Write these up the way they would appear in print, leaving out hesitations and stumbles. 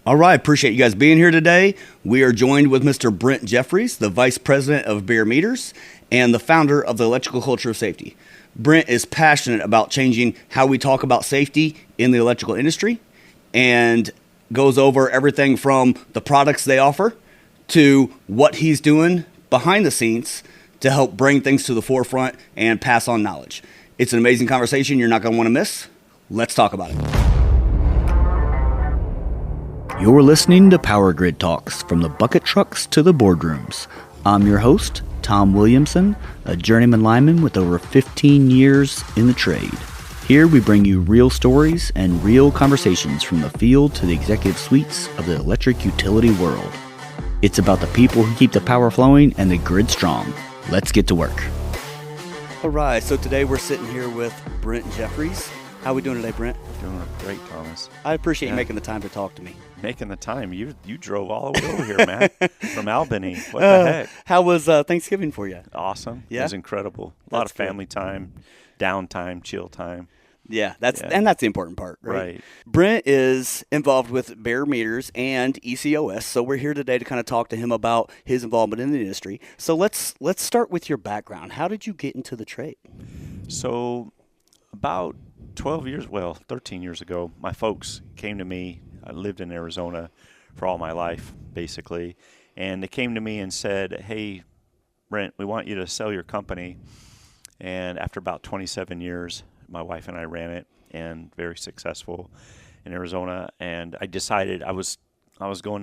All right, appreciate you guys being here today. We are joined with Mr. Brent Jeffries, the Vice President of Bierer Meters and the founder of the Electrical Culture of Safety. Brent is passionate about changing how we talk about safety in the electrical industry and goes over everything from the products they offer to what he's doing behind the scenes to help bring things to the forefront and pass on knowledge. It's an amazing conversation you're not going to want to miss. Let's talk about it. You're listening to Power Grid Talks, from the bucket trucks to the boardrooms. I'm your host, Tom Williamson, a journeyman lineman with over 15 years in the trade. Here we bring you real stories and real conversations from the field to the executive suites of the electric utility world. It's about the people who keep the power flowing and the grid strong. Let's get to work. All right, so today we're sitting here with Brent Jeffries. How are we doing today, Brent? Doing great, Thomas. I appreciate you making the time to talk to me. Making the time. You drove all the way over here, man, from Albany. What the heck? How was Thanksgiving for you? Awesome. Yeah? It was incredible. A lot of family time, downtime, chill time. Yeah, that's the important part, right? Right. Brent is involved with Bierer Meters and ECOS, so we're here today to kind of talk to him about his involvement in the industry. So let's start with your background. How did you get into the trade? So about 13 years ago, my folks came to me. I lived in Arizona for all my life, basically, and they came to me and said, "Hey, Brent, we want you to sell your company." And after about 27 years, my wife and I ran it, and very successful in Arizona. And I decided I was going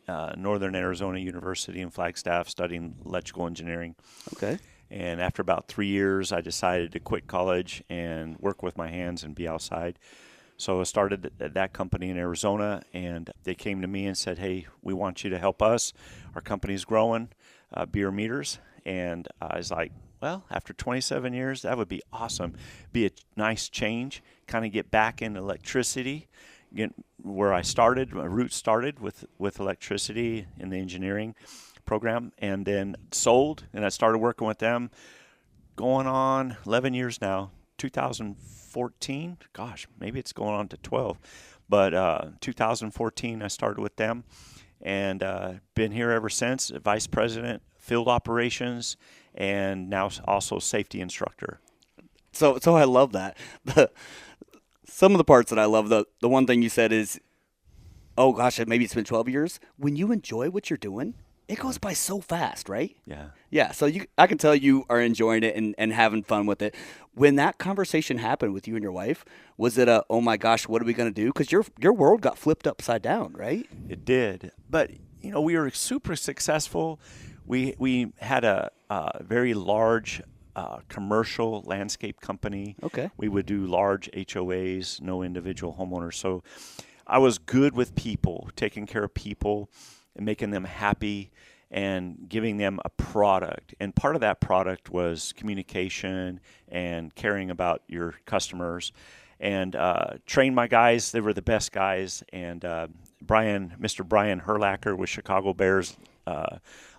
to Northern Arizona University in Flagstaff studying electrical engineering. Okay. And after about 3 years, I decided to quit college and work with my hands and be outside. So I started that company in Arizona, and they came to me and said, "Hey, we want you to help us. Our company's growing, Bierer Meters." And I was like, well, after 27 years, that would be awesome. Be a nice change, kind of get back in electricity, get where I started, my roots started with electricity in the engineering program, and then sold, and I started working with them going on 11 years now, 2014. Gosh, maybe it's going on to 12. But 2014, I started with them, and been here ever since, vice president, field operations, and now also safety instructor. So I love that. Some of the parts that I love, the one thing you said is, oh gosh, maybe it's been 12 years. When you enjoy what you're doing, it goes by so fast, right? Yeah. Yeah, so I can tell you are enjoying it and having fun with it. When that conversation happened with you and your wife, was it oh my gosh, what are we going to do? Because your world got flipped upside down, right? It did. But, we were super successful. We had a very large commercial landscape company. Okay. We would do large HOAs, no individual homeowners. So I was good with people, taking care of people and making them happy and giving them a product. And part of that product was communication and caring about your customers. And trained my guys. They were the best guys. And Mr. Brian Herlacher with Chicago Bears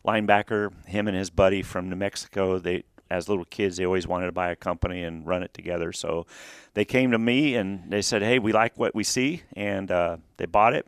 linebacker, him and his buddy from New Mexico, as little kids, they always wanted to buy a company and run it together. So they came to me and they said, "Hey, we like what we see," and they bought it.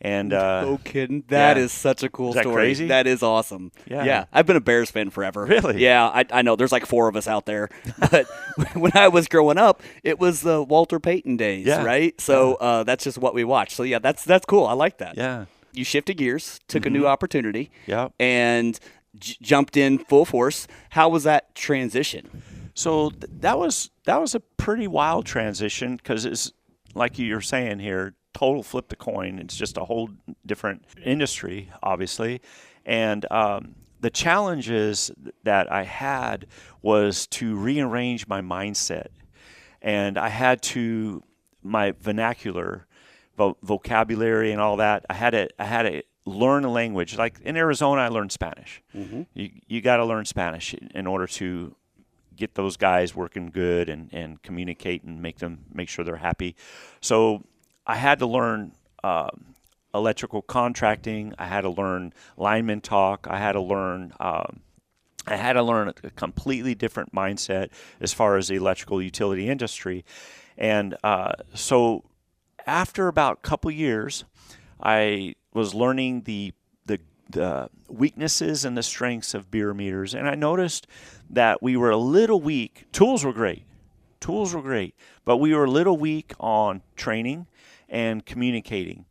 And no kidding. That is such a cool story. Crazy? That is awesome. Yeah. I've been a Bears fan forever. Really? Yeah, I know. There's like 4 of us out there. But when I was growing up, it was the Walter Payton days, right? So that's just what we watched. So yeah, that's cool. I like that. Yeah. You shifted gears, took a new opportunity, and jumped in full force. How was that transition? So that was a pretty wild transition, because it's like you're saying here, total flip the coin. It's just a whole different industry, obviously. And the challenges that I had was to rearrange my mindset. And I had to, my vernacular, vocabulary and all that, I had to learn a language. Like in Arizona, I learned Spanish. Mm-hmm. You got to learn Spanish in order to get those guys working good and communicate and make sure they're happy. So I had to learn electrical contracting. I had to learn lineman talk. I had to learn a completely different mindset as far as the electrical utility industry. And so after about a couple years, I was learning the weaknesses and the strengths of Bierer Meters, and I noticed that we were a little weak. Tools were great, but we were a little weak on training and communicating.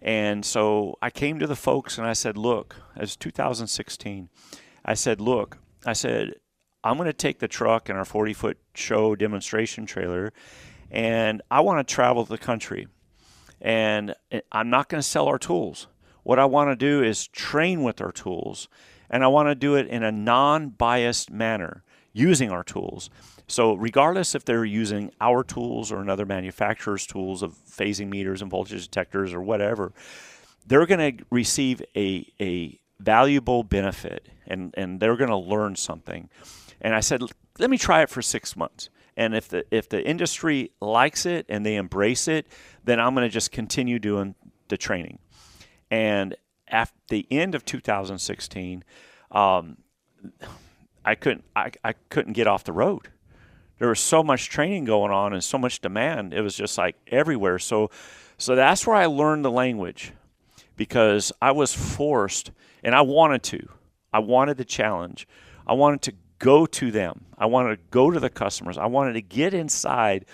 And so I came to the folks and I said, look, it was 2016. I said, I'm going to take the truck and our 40-foot show demonstration trailer, and I want to travel the country. And I'm not going to sell our tools. What I want to do is train with our tools, and I want to do it in a non-biased manner using our tools. So regardless if they're using our tools or another manufacturer's tools of phasing meters and voltage detectors or whatever, they're going to receive a valuable benefit, and they're going to learn something. And I said, let me try it for 6 months. And if the industry likes it and they embrace it, then I'm going to just continue doing the training. And at the end of 2016, I couldn't get off the road. There was so much training going on and so much demand. It was just like everywhere. So that's where I learned the language, because I was forced, and I wanted to. I wanted the challenge. I wanted to go to them. I wanted to go to the customers. I wanted to get inside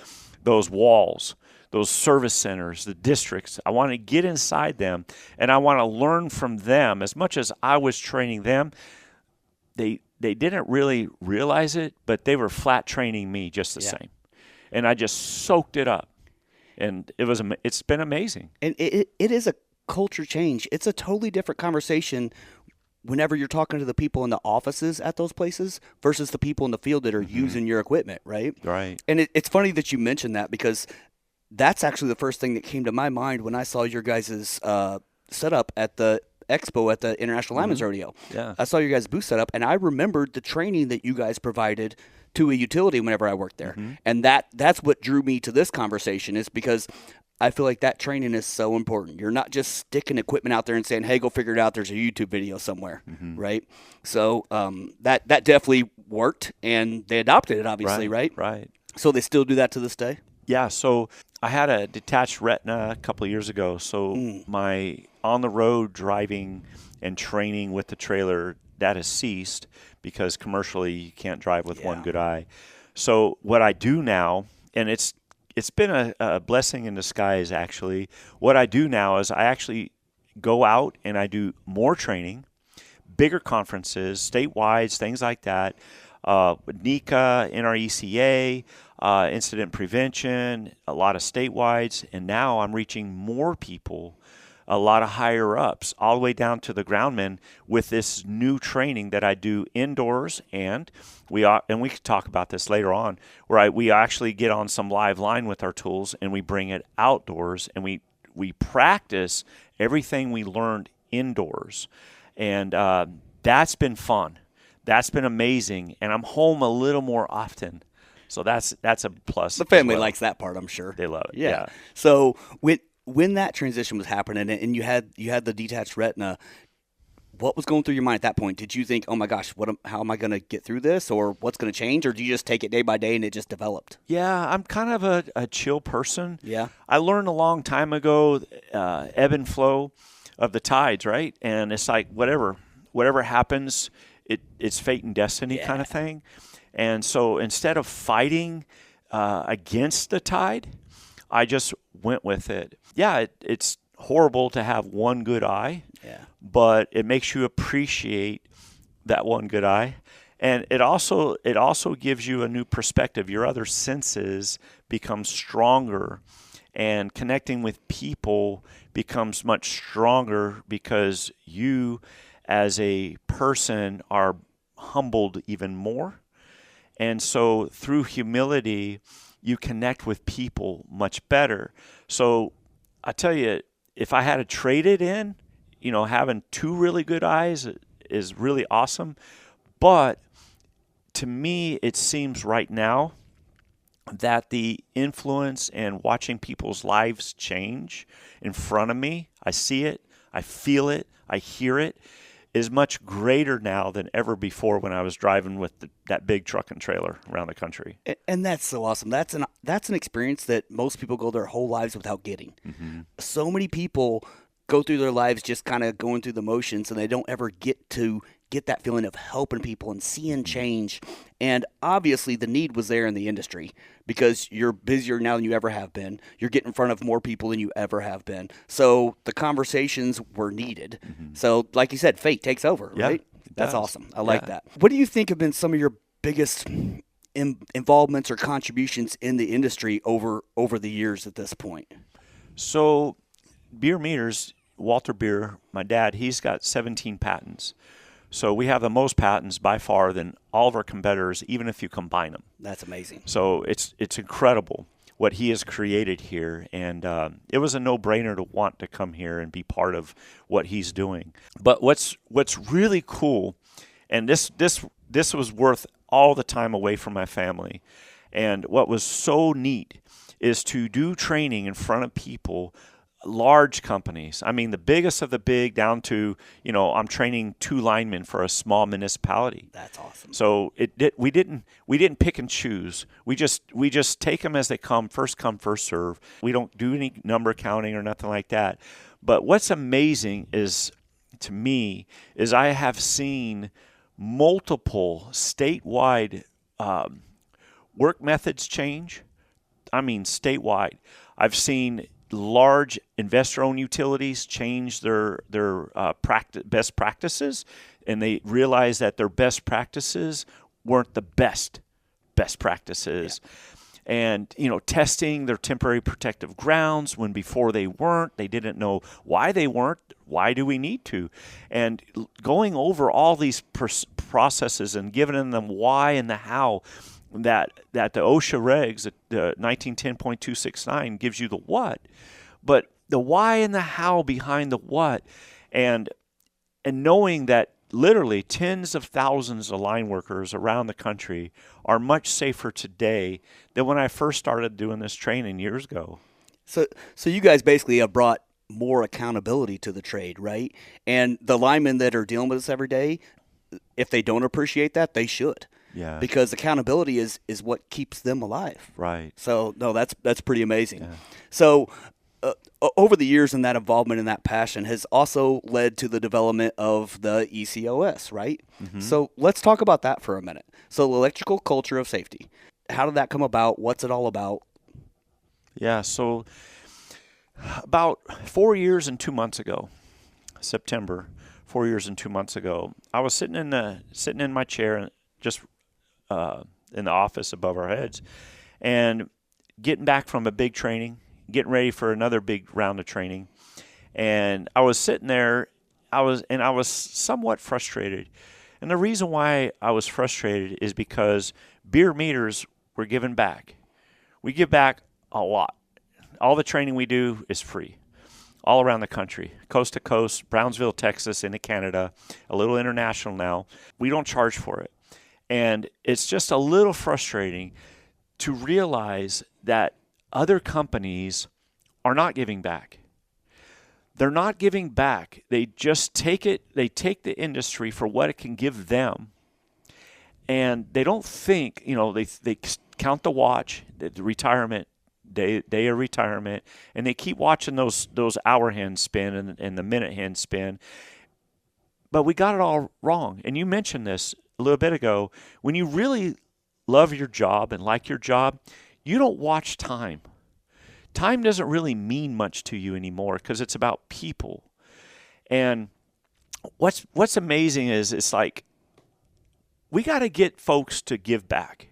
those walls, those service centers, the districts. I want to get inside them, and I want to learn from them. As much as I was training them, they didn't really realize it, but they were flat training me just the same. And I just soaked it up, and it's been amazing. And it is a culture change. It's a totally different conversation whenever you're talking to the people in the offices at those places versus the people in the field that are using your equipment, right? Right. And it's funny that you mentioned that, because that's actually the first thing that came to my mind when I saw your guys' setup at the expo at the International Lineman's Rodeo. Yeah. I saw your guys' booth set up, and I remembered the training that you guys provided to a utility whenever I worked there. And that's what drew me to this conversation, is because I feel like that training is so important. You're not just sticking equipment out there and saying, hey, go figure it out. There's a YouTube video somewhere, right? So that definitely worked, and they adopted it, obviously, right? Right. So they still do that to this day? Yeah, so I had a detached retina a couple of years ago. So my on-the-road driving and training with the trailer, that has ceased, because commercially you can't drive with one good eye. So what I do now, and it's been a blessing in disguise, actually. What I do now is I actually go out and I do more training, bigger conferences, statewide, things like that, NECA, NRECA, incident prevention, a lot of statewides, and now I'm reaching more people, a lot of higher ups, all the way down to the groundmen with this new training that I do indoors, and we can talk about this later on, where we actually get on some live line with our tools and we bring it outdoors, and we practice everything we learned indoors, and that's been fun. That's been amazing, and I'm home a little more often. So that's a plus. The family likes that part, I'm sure. They love it. Yeah. So when that transition was happening and you had the detached retina, what was going through your mind at that point? Did you think, oh my gosh, how am I going to get through this, or what's going to change, or do you just take it day by day and it just developed? Yeah, I'm kind of a chill person. Yeah. I learned a long time ago, ebb and flow of the tides, right? And it's like whatever happens, it's fate and destiny kind of thing. And so instead of fighting against the tide, I just went with it. Yeah, it's horrible to have one good eye, but it makes you appreciate that one good eye. And it also gives you a new perspective. Your other senses become stronger, and connecting with people becomes much stronger, because you as a person are humbled even more. And so through humility, you connect with people much better. So I tell you, if I had to trade it in, having two really good eyes is really awesome. But to me, it seems right now that the influence and watching people's lives change in front of me, I see it, I feel it, I hear it, is much greater now than ever before when I was driving with that big truck and trailer around the country. And that's so awesome. That's an experience that most people go their whole lives without getting. So many people go through their lives just kind of going through the motions, and they don't ever get that feeling of helping people and seeing change. And obviously the need was there in the industry because you're busier now than you ever have been. You're getting in front of more people than you ever have been. So the conversations were needed. So like you said, fate takes over, right? That's awesome. I like that. What do you think have been some of your biggest involvements or contributions in the industry over the years at this point? So Bierer Meters, Walter Bierer, my dad, he's got 17 patents. So we have the most patents by far than all of our competitors, even if you combine them. That's amazing. So it's incredible what he has created here, and it was a no-brainer to want to come here and be part of what he's doing. But what's really cool, and this was worth all the time away from my family, and what was so neat is to do training in front of people, large companies. I mean, the biggest of the big, down to, I'm training 2 linemen for a small municipality. That's awesome. So we didn't pick and choose. We just take them as they come, first serve. We don't do any number counting or nothing like that. But what's amazing is, to me, is I have seen multiple statewide work methods change. I mean, statewide. I've seen large investor-owned utilities change their best practices, and they realize that their best practices weren't the best practices. Yeah. And, testing their temporary protective grounds when before they weren't. They didn't know why they weren't. Why do we need to? And going over all these processes and giving them why and the how, that the OSHA regs, the 1910.269 gives you the what, but the why and the how behind the what, and knowing that literally tens of thousands of line workers around the country are much safer today than when I first started doing this training years ago. So you guys basically have brought more accountability to the trade, right? And the linemen that are dealing with this every day, if they don't appreciate that, they should. Yeah. Because accountability is what keeps them alive. Right. So, no, that's pretty amazing. Yeah. So, over the years, and that involvement and that passion has also led to the development of the ECOS, right? Mm-hmm. So, let's talk about that for a minute. So, electrical culture of safety. How did that come about? What's it all about? Yeah, so about 4 years and 2 months ago, September, 4 years and 2 months ago, I was sitting in my chair, just in the office above our heads, and getting back from a big training, getting ready for another big round of training. And I was sitting there, I was somewhat frustrated. And the reason why I was frustrated is because Bierer Meters were giving back. We give back a lot. All the training we do is free, all around the country, coast to coast, Brownsville, Texas, into Canada, a little international now. We don't charge for it. And it's just a little frustrating to realize that other companies are not giving back. They're not giving back. They just take it. They take the industry for what it can give them. And they don't think, they count the watch, the retirement, day of retirement, and they keep watching those hour hands spin and the minute hands spin. But we got it all wrong. And you mentioned this a little bit ago. When you really love your job and like your job, you don't watch time. Time doesn't really mean much to you anymore because it's about people. And what's amazing is it's like we got to get folks to give back.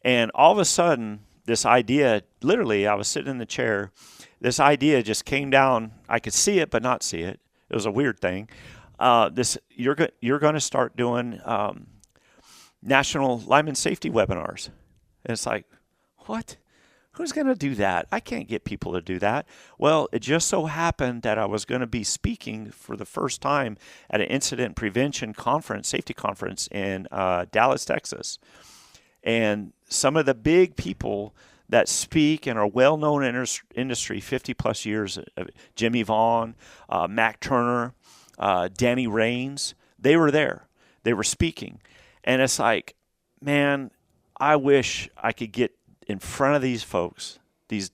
And all of a sudden, this idea, literally, I was sitting in the chair, this idea just came down. I could see it but not see it. It was a weird thing. You're going to start doing national lineman safety webinars. And it's like, what? Who's going to do that? I can't get people to do that. Well, it just so happened that I was going to be speaking for the first time at an incident prevention conference, safety conference in Dallas, Texas. And some of the big people that speak and are well-known in industry, 50-plus years, Jimmy Vaughn, Mac Turner, Danny Raines, they were there. They were speaking. And it's like, man, I wish I could get in front of these folks, these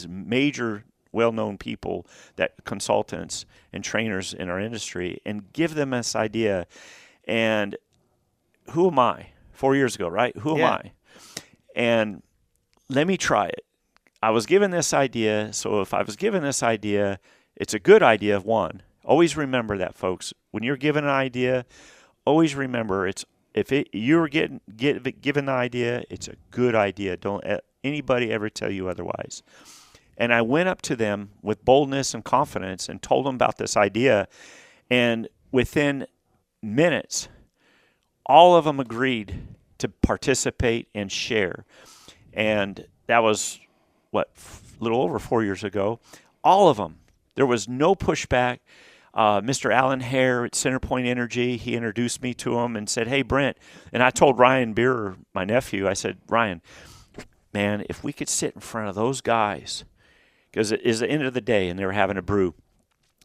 major well-known people, that consultants and trainers in our industry, and give them this idea. And who am I? 4 years ago, right? Who am I? And let me try it. I was given this idea. So if I was given this idea, it's a good idea. One, always remember that, folks. When you're given an idea, always remember you're given the idea, it's a good idea. Don't anybody ever tell you otherwise. And I went up to them with boldness and confidence and told them about this idea. And within minutes, all of them agreed to participate and share. And that was, a little over 4 years ago. All of them. There was no pushback. Mr. Alan Hare at Centerpoint Energy, he introduced me to him and said, hey, Brent. And I told Ryan Bierer, my nephew, I said, Ryan, man, if we could sit in front of those guys, because it is the end of the day and they were having a brew,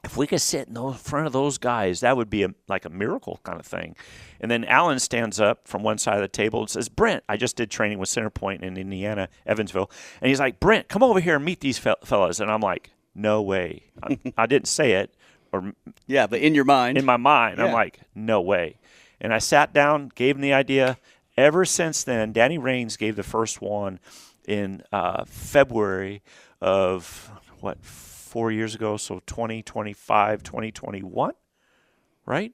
if we could sit in front of those guys, that would be like a miracle kind of thing. And then Alan stands up from one side of the table and says, Brent, I just did training with Centerpoint in Indiana, Evansville. And he's like, Brent, come over here and meet these fellas. And I'm like, no way. I didn't say it. But in your mind. In my mind. I'm like, no way. And I sat down, gave him the idea. Ever since then, Danny Raines gave the first one in February of, 4 years ago, so 2021, right?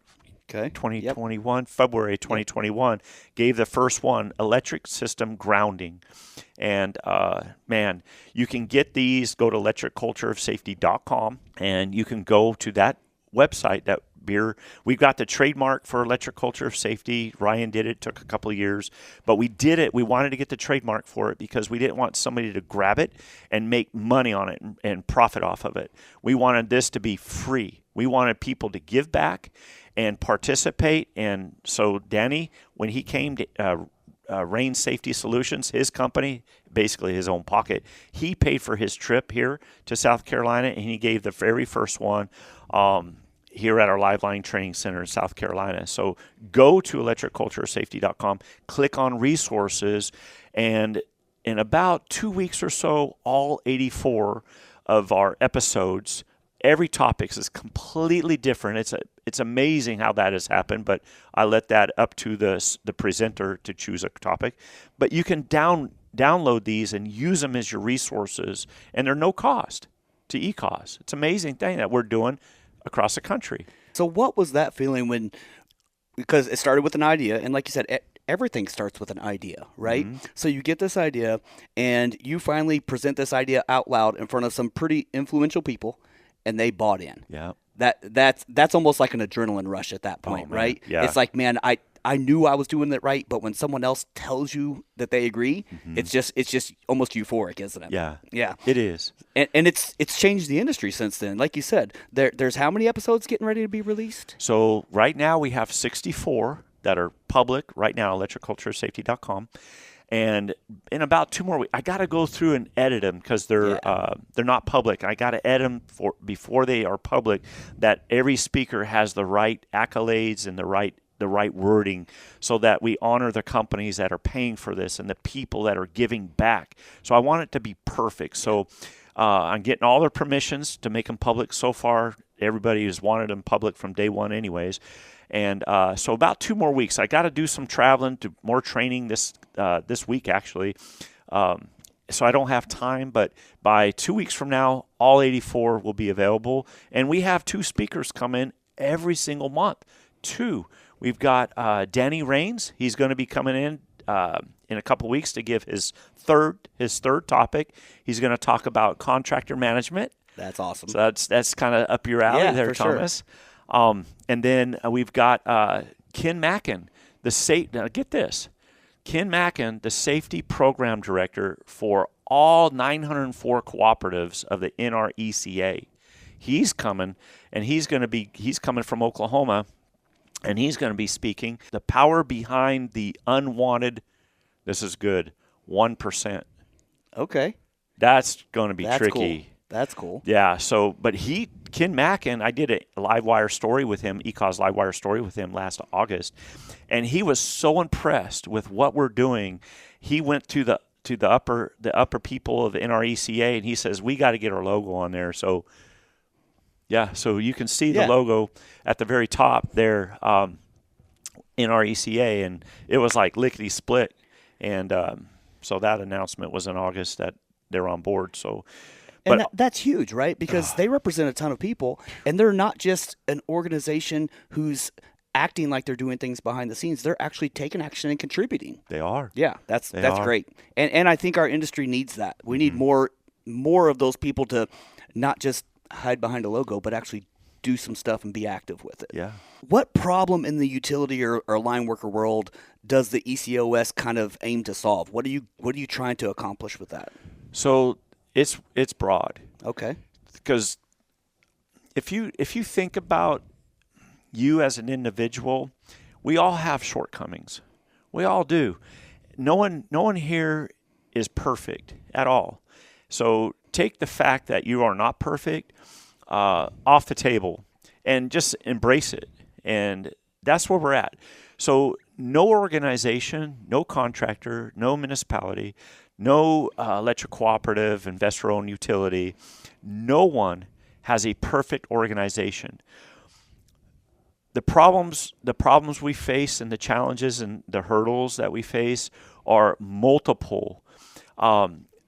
Okay. 2021, yep. February 2021, gave the first one, electric system grounding. And, man, you can get these, go to electriccultureofsafety.com, and you can go to that website, that Bierer. We've got the trademark for Electric Culture of Safety. Ryan did it. Took a couple of years. But we did it. We wanted to get the trademark for it because we didn't want somebody to grab it and make money on it and profit off of it. We wanted this to be free. We wanted people to give back and participate. And so Danny, when he came to Rain Safety Solutions, his company, basically his own pocket, he paid for his trip here to South Carolina, and he gave the very first one here at our Liveline Training Center in South Carolina. So go to electriccultureofsafety.com, click on resources, and in about 2 weeks or so, all 84 of our episodes, every topic is completely different. It's amazing how that has happened, but I let that up to the presenter to choose a topic. But you can download these and use them as your resources, and they're no cost to ECOS. It's an amazing thing that we're doing across the country. So what was that feeling because it started with an idea, and like you said, everything starts with an idea, right? Mm-hmm. So you get this idea, and you finally present this idea out loud in front of some pretty influential people, and they bought in. Yeah. That's almost like an adrenaline rush at that point, right? Yeah. It's like, man, I knew I was doing it right, but when someone else tells you that they agree, mm-hmm. it's just almost euphoric, isn't it? Yeah. Yeah. It is. And it's changed the industry since then. Like you said, there's how many episodes getting ready to be released? So right now we have 64 that are public right now, electriccultureofsafety.com. And in about 2 more weeks, I got to go through and edit them because they're not public. I got to edit them before they are public, that every speaker has the right accolades and the right wording, so that we honor the companies that are paying for this and the people that are giving back. So I want it to be perfect. So I'm getting all their permissions to make them public. So far, everybody has wanted them public from day one anyways. And so about 2 more weeks. I got to do some traveling, do more training this week, actually. So I don't have time, but by 2 weeks from now, all 84 will be available. And we have 2 speakers come in every single month. 2. We've got Danny Raines. He's going to be coming in a couple weeks to give his third topic. He's going to talk about contractor management. That's awesome. So that's kind of up your alley there, Thomas. Sure. And then we've got Ken Mackin, now get this. Ken Mackin, the safety program director for all 904 cooperatives of the NRECA. He's coming, and he's coming from Oklahoma. And he's going to be speaking the power behind the unwanted, this is good, 1%. Okay. That's going to be tricky. Cool. That's cool. Yeah. So, but Ken Mackin, I did a Livewire story with him, ECOS Livewire story with him last August, and he was so impressed with what we're doing. He went to to the upper people of NRECA, and he says, we got to get our logo on there. So so you can see the logo at the very top there, NRECA, and it was like lickety split. And so that announcement was in August that they're on board. So, and that's huge, right? Because they represent a ton of people, and they're not just an organization who's acting like they're doing things behind the scenes. They're actually taking action and contributing. They are. Yeah, that's great. And I think our industry needs that. We need more of those people to not just hide behind a logo, but actually do some stuff and be active with it. Yeah. What problem in the utility or line worker world does the ECOS kind of aim to solve? What are you trying to accomplish with that? So it's broad. Okay. Because if you think about you as an individual, we all have shortcomings. We all do. No one here is perfect at all. So take the fact that you are not perfect off the table and just embrace it. And that's where we're at. So no organization, no contractor, no municipality, no electric cooperative, investor-owned utility, no one has a perfect organization. The problems we face and the challenges and the hurdles that we face are multiple.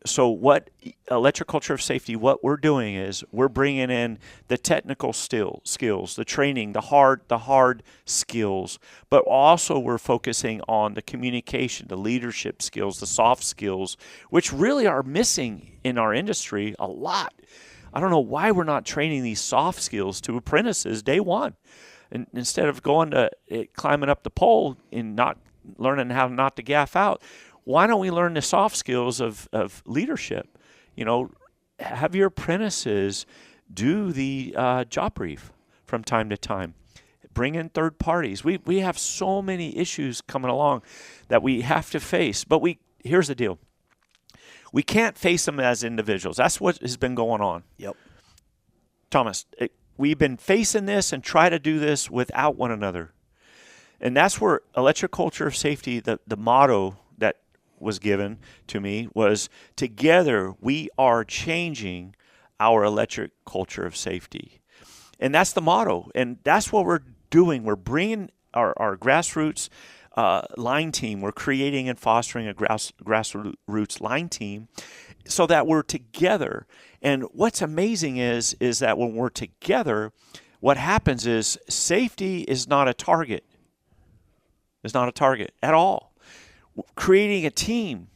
So what Electric Culture of Safety, what we're doing is we're bringing in the technical skills, the training, the hard skills, but also we're focusing on the communication, the leadership skills, the soft skills, which really are missing in our industry a lot. I don't know why we're not training these soft skills to apprentices day one. And instead of going to climbing up the pole and not learning how not to gaff out, why don't we learn the soft skills of leadership? Have your apprentices do the job brief from time to time. Bring in third parties. We have so many issues coming along that we have to face. But here's the deal. We can't face them as individuals. That's what has been going on. Yep. Thomas, we've been facing this and try to do this without one another. And that's where Electric Culture of Safety, the motto that was given to me was, together we are changing our electric culture of safety. And that's the motto. And that's what we're doing. We're bringing our grassroots line team. We're creating and fostering a grassroots line team so that we're together. And what's amazing is that when we're together, what happens is safety is not a target. It's not a target at all. Creating a team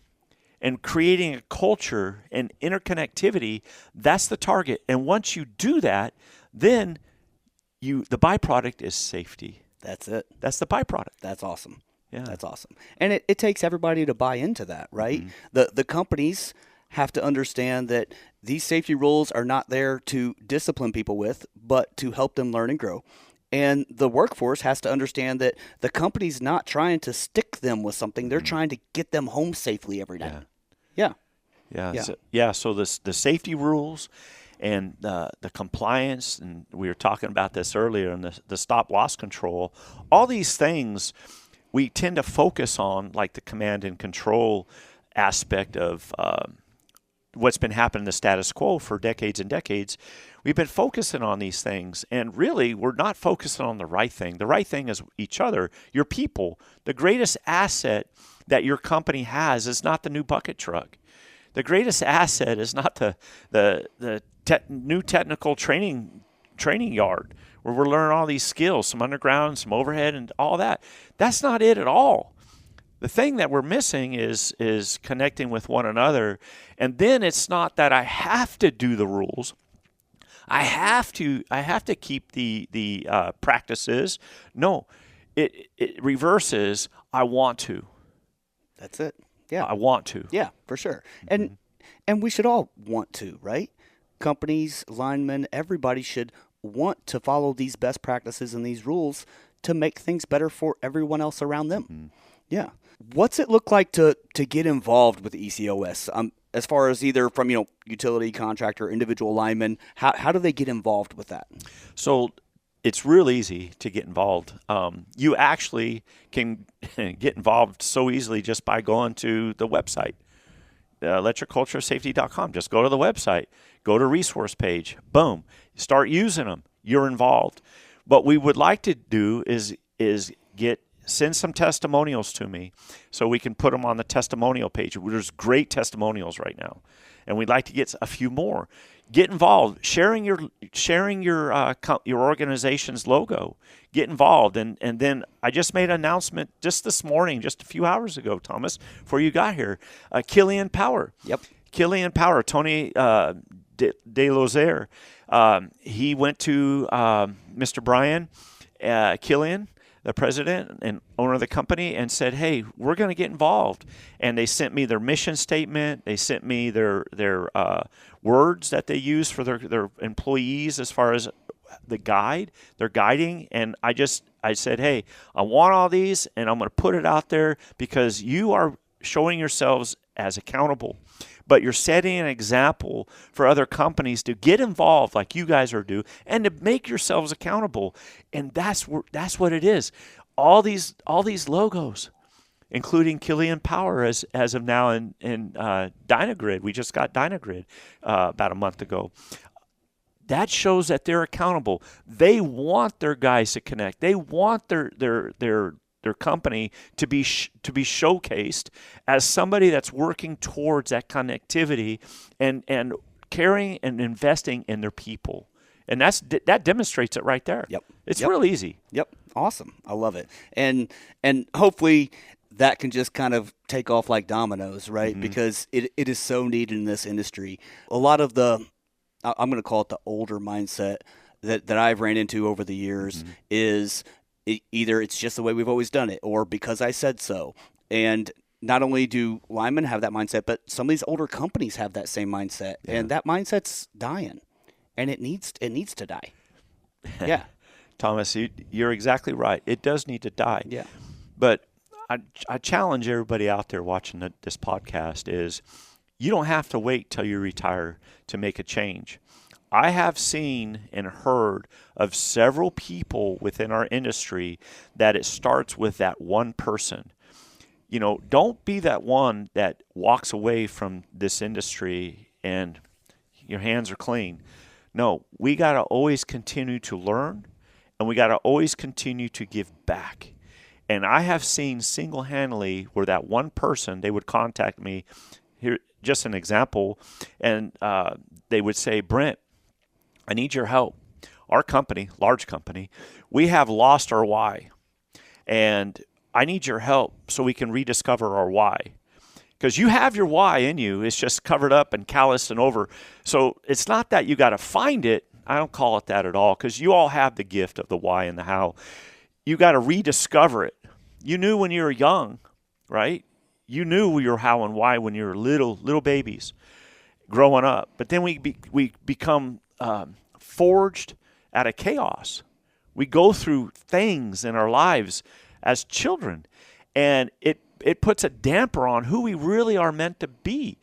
and creating a culture and interconnectivity, that's the target. And once you do that, then the byproduct is safety. That's it. That's the byproduct. That's awesome. Yeah. That's awesome. And it takes everybody to buy into that, right? Mm-hmm. The companies have to understand that these safety rules are not there to discipline people with, but to help them learn and grow. And the workforce has to understand that the company's not trying to stick them with something. They're trying to get them home safely every day. Yeah. So the safety rules and the compliance, and we were talking about this earlier, and the stop-loss control, all these things we tend to focus on, like the command and control aspect of what's been happening in the status quo for decades and decades. We've been focusing on these things, and really we're not focusing on the right thing. The right thing is each other, your people. The greatest asset that your company has is not the new bucket truck. The greatest asset is not the new technical training yard where we're learning all these skills, some underground, some overhead, and all that. That's not it at all. The thing that we're missing is connecting with one another. And then it's not that I have to do the rules. I have to keep the practices. No, it reverses. I want to. That's it. Yeah, I want to. Yeah, for sure. And we should all want to, right? Companies, linemen, everybody should want to follow these best practices and these rules to make things better for everyone else around them. Mm-hmm. Yeah. What's it look like to get involved with the ECOS? As far as either from utility contractor, individual lineman, how do they get involved with that? So it's real easy to get involved. You actually can get involved so easily just by going to the website. electricculturesafety.com. Just go to the website, go to resource page, boom, start using them. You're involved. What we would like to do is send some testimonials to me so we can put them on the testimonial page. There's great testimonials right now, and we'd like to get a few more. Get involved, sharing your organization's logo. Get involved, and then I just made an announcement just this morning, just a few hours ago, Thomas, before you got here. Killian Power. Yep. Killian Power. Tony De Lozier. He went to Mr. Brian Killian, the president and owner of the company, and said, hey, we're going to get involved. And they sent me their mission statement. They sent me their words that they use for their employees as far as their guiding. And I said, hey, I want all these, and I'm going to put it out there because you are showing yourselves as accountable. But you're setting an example for other companies to get involved like you guys are doing and to make yourselves accountable. And that's what it is. All these logos, including Killian Power as of now in Dynagrid. We just got Dynagrid about a month ago. That shows that they're accountable. They want their guys to connect. They want their company to be showcased as somebody that's working towards that connectivity and caring and investing in their people. And that demonstrates it right there. Yep. It's real easy. Yep. Awesome. I love it. And hopefully that can just kind of take off like dominoes, right? Mm-hmm. Because it is so needed in this industry. A lot of I'm going to call it the older mindset that I've ran into over the years mm-hmm. is either it's just the way we've always done it or because I said so. And not only do linemen have that mindset, but some of these older companies have that same mindset. Yeah. And that mindset's dying. And it needs to die. Yeah. Thomas, you're exactly right. It does need to die. Yeah. But I challenge everybody out there watching this podcast is you don't have to wait till you retire to make a change. I have seen and heard of several people within our industry that it starts with that one person. You know, don't be that one that walks away from this industry and your hands are clean. No, we got to always continue to learn, and we got to always continue to give back. And I have seen single-handedly where that one person, they would contact me, here, just an example, and they would say, Brent, I need your help. Our company, large company, we have lost our why. And I need your help so we can rediscover our why. Because you have your why in you. It's just covered up and calloused and over. So it's not that you got to find it. I don't call it that at all because you all have the gift of the why and the how. You got to rediscover it. You knew when you were young, right? You knew your how and why when you were little babies growing up. But then we become forged out of chaos. We go through things in our lives as children, and it puts a damper on who we really are meant to be.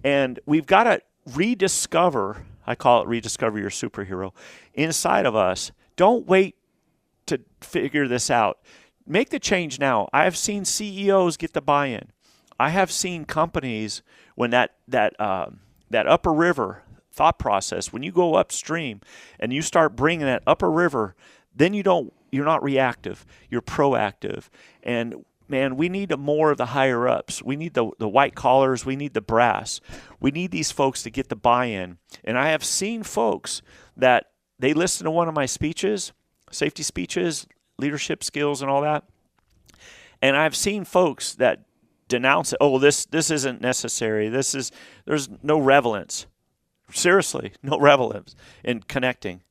And we've got to rediscover, I call it rediscover your superhero, inside of us. Don't wait to figure this out. Make the change now. I have seen CEOs get the buy-in. I have seen companies when that upper river thought process, when you go upstream and you start bringing that upper river, then you're not reactive. You're proactive. And man, we need more of the higher ups. We need the white collars. We need the brass. We need these folks to get the buy-in. And I have seen folks that they listen to one of my speeches, safety speeches, leadership skills and all that. And I've seen folks that denounce it. Oh, this isn't necessary. There's no relevance. Seriously, no relevance in connecting.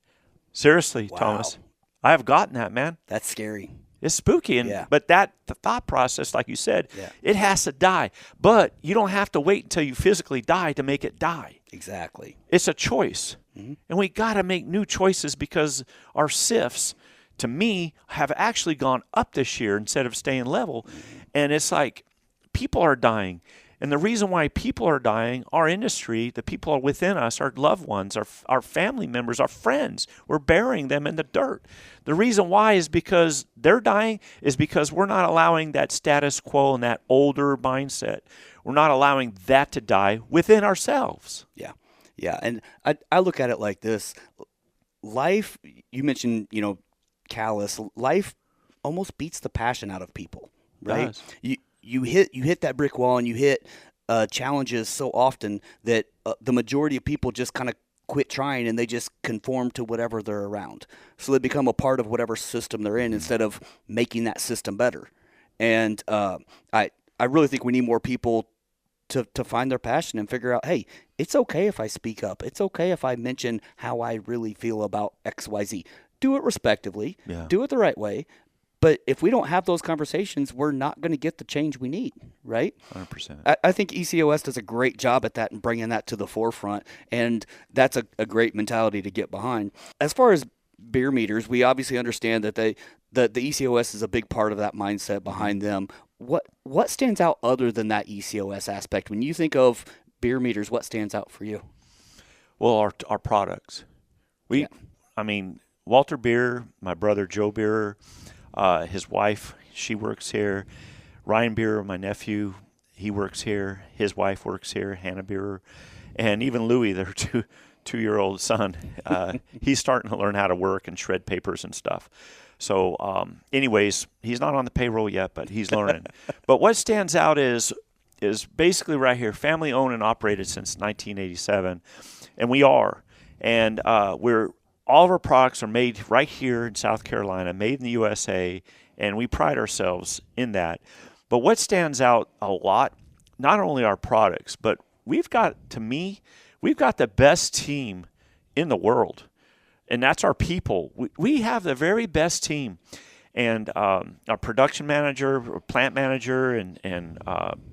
Seriously, wow. Thomas. I have gotten that, man. That's scary. It's spooky, but the thought process, like you said, it has to die. But you don't have to wait until you physically die to make it die. Exactly. It's a choice. Mm-hmm. And we got to make new choices because our SIFs, to me, have actually gone up this year instead of staying level. Mm-hmm. And it's like people are dying. And the reason why people are dying, our industry, the people are within us, our loved ones, our family members, our friends, we're burying them in the dirt. The reason why is because they're dying is because we're not allowing that status quo and that older mindset. We're not allowing that to die within ourselves. Yeah. Yeah. And I look at it like this. Life, you mentioned, callous. Life almost beats the passion out of people, right? You hit that brick wall and you hit challenges so often that the majority of people just kind of quit trying and they just conform to whatever they're around. So they become a part of whatever system they're in instead of making that system better. And I really think we need more people to find their passion and figure out, hey, it's okay if I speak up. It's okay if I mention how I really feel about XYZ. Do it respectively. Yeah. Do it the right way. But if we don't have those conversations, we're not going to get the change we need, right? 100%. I think ECOS does a great job at that and bringing that to the forefront, and that's a great mentality to get behind. As far as Bierer Meters, we obviously understand that the ECOS is a big part of that mindset behind them. What stands out other than that ECOS aspect? When you think of Bierer Meters, what stands out for you? Well, our products. Walter Bierer, my brother Joe Bierer, his wife, she works here. Ryan Bierer, my nephew, he works here. His wife works here, Hannah Bierer. And even Louis, their two-year-old son, he's starting to learn how to work and shred papers and stuff. So anyways, he's not on the payroll yet, but he's learning. But what stands out is basically right here, family owned and operated since 1987. And we are. And all of our products are made right here in South Carolina, made in the USA, and we pride ourselves in that. But what stands out a lot, not only our products, but we've got the best team in the world, and that's our people. We have the very best team, and our production manager, plant manager, and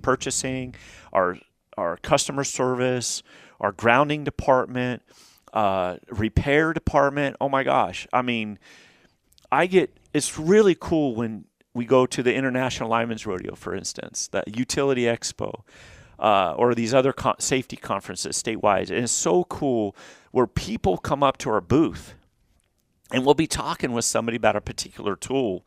purchasing, our customer service, our grounding department, repair department. Oh my gosh. It's really cool when we go to the International Lineman's Rodeo, for instance, the Utility Expo, or these other safety conferences statewide. And it's so cool where people come up to our booth and we'll be talking with somebody about a particular tool.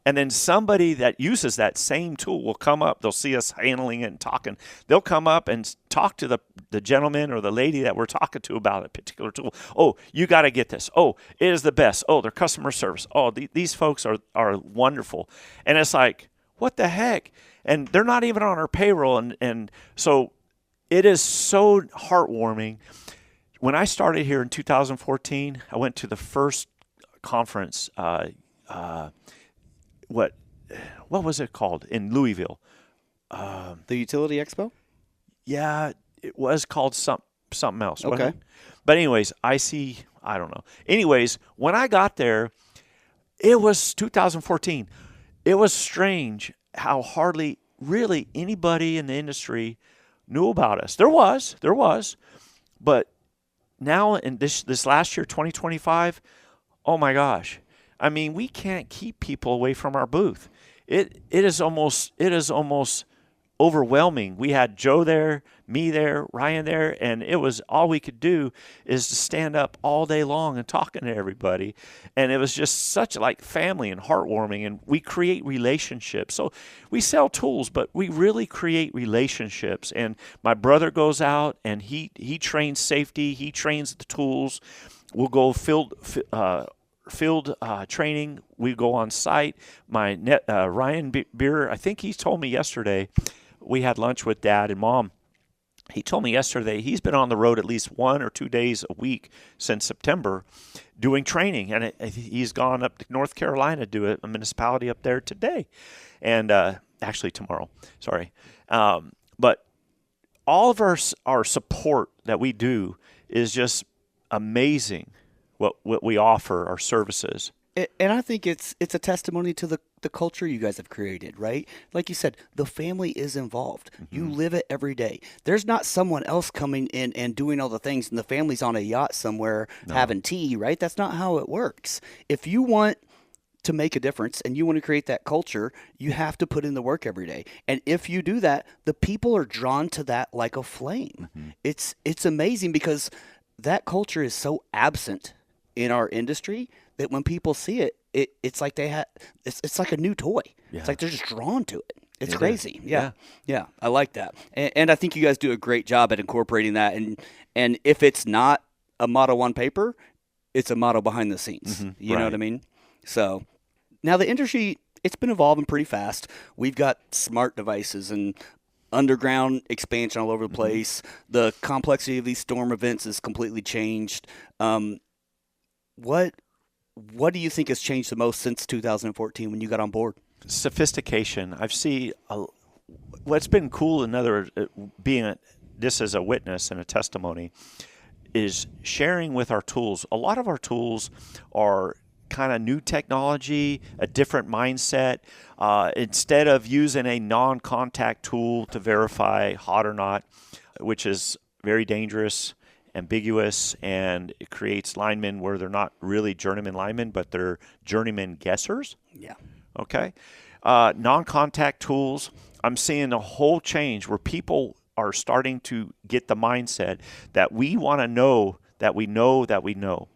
And then somebody that uses that same tool will come up. They'll see us handling it and talking. They'll come up and talk to the gentleman or the lady that we're talking to about a particular tool. Oh, you got to get this. Oh, it is the best. Oh, their customer service. Oh, these folks are wonderful. And it's like, what the heck? And they're not even on our payroll. And so it is so heartwarming. When I started here in 2014, I went to the first conference, what was it called in Louisville? The Utility Expo? Yeah, it was called something else. Okay. Wasn't it? But anyways, I don't know. Anyways, when I got there, it was 2014. It was strange how hardly really anybody in the industry knew about us. There was. But now in this last year, 2025, oh my gosh. We can't keep people away from our booth. It is almost overwhelming. We had Joe there, me there, Ryan there, and it was all we could do is to stand up all day long and talking to everybody. And it was just such like family and heartwarming, and we create relationships. So we sell tools, but we really create relationships. And my brother goes out and he trains safety. He trains the tools. We'll go field training. We go on site. Ryan Bierer, I think he told me yesterday, we had lunch with Dad and Mom. He told me yesterday he's been on the road at least 1 or 2 days a week since September doing training. And he's gone up to North Carolina to do a municipality up there today. And actually tomorrow, sorry. But all of our support that we do is just amazing. What we offer, our services. And I think it's a testimony to the culture you guys have created, right? Like you said, the family is involved. Mm-hmm. You live it every day. There's not someone else coming in and doing all the things and the family's on a yacht somewhere having tea, right? That's not how it works. If you want to make a difference and you want to create that culture, you have to put in the work every day. And if you do that, the people are drawn to that like a flame. It's amazing because that culture is so absent in our industry that when people see it, it's like it's like a new toy. Yeah. It's like they're just drawn to it. It's It crazy. is. Yeah. I like that. And I think you guys do a great job at incorporating that. And if it's not a motto on paper, it's a motto behind the scenes. You know what I mean? So now the industry, it's been evolving pretty fast. We've got smart devices and underground expansion all over the place. The complexity of these storm events has completely changed. What do you think has changed the most since 2014 when you got on board? Sophistication. I've seen what's been cool. Being this as a witness and a testimony is sharing with our tools. A lot of our tools are kind of new technology, a different mindset. Instead of using a non-contact tool to verify hot or not, which is very dangerous, ambiguous, and it creates linemen where they're not really journeyman linemen, but they're journeyman guessers. Yeah. Okay. Non-contact tools, I'm seeing a whole change where people are starting to get the mindset that we want to know that we know that we know.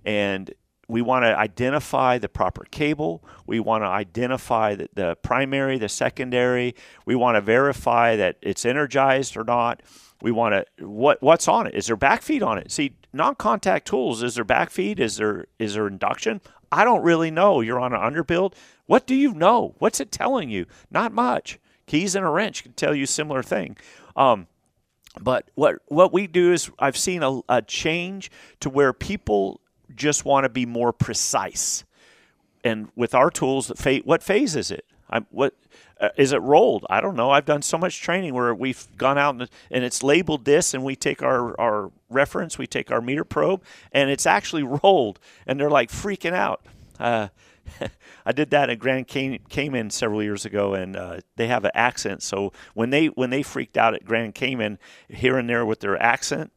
And we want to identify the proper cable. We want to identify the primary, the secondary. We want to verify that it's energized or not. We want to what's on it. Is there backfeed on it? See, non-contact tools, is there backfeed? Is there induction? I don't really know. You're on an underbuild. What do you know? What's it telling you? Not much. Keys and a wrench can tell you a similar thing. But what we do is I've seen a change to where people just want to be more precise. And with our tools, what phase is it? Is it rolled? I don't know. I've done so much training where we've gone out and it's labeled this, and we take our reference, we take our meter probe, and it's actually rolled, and they're like freaking out. I did that at Grand Cayman several years ago, and they have an accent. So when they freaked out at Grand Cayman here and there with their accent,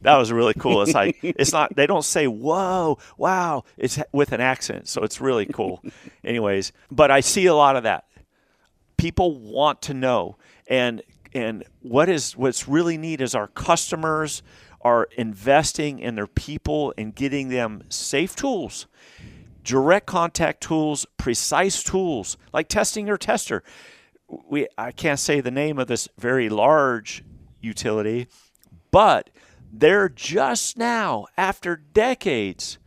that was really cool. It's like they don't say whoa, wow. It's with an accent, so it's really cool. Anyways, but I see a lot of that. People want to know, and what's really neat is our customers are investing in their people and getting them safe tools, direct contact tools, precise tools, like testing your tester. I can't say the name of this very large utility, but they're just now, after decades,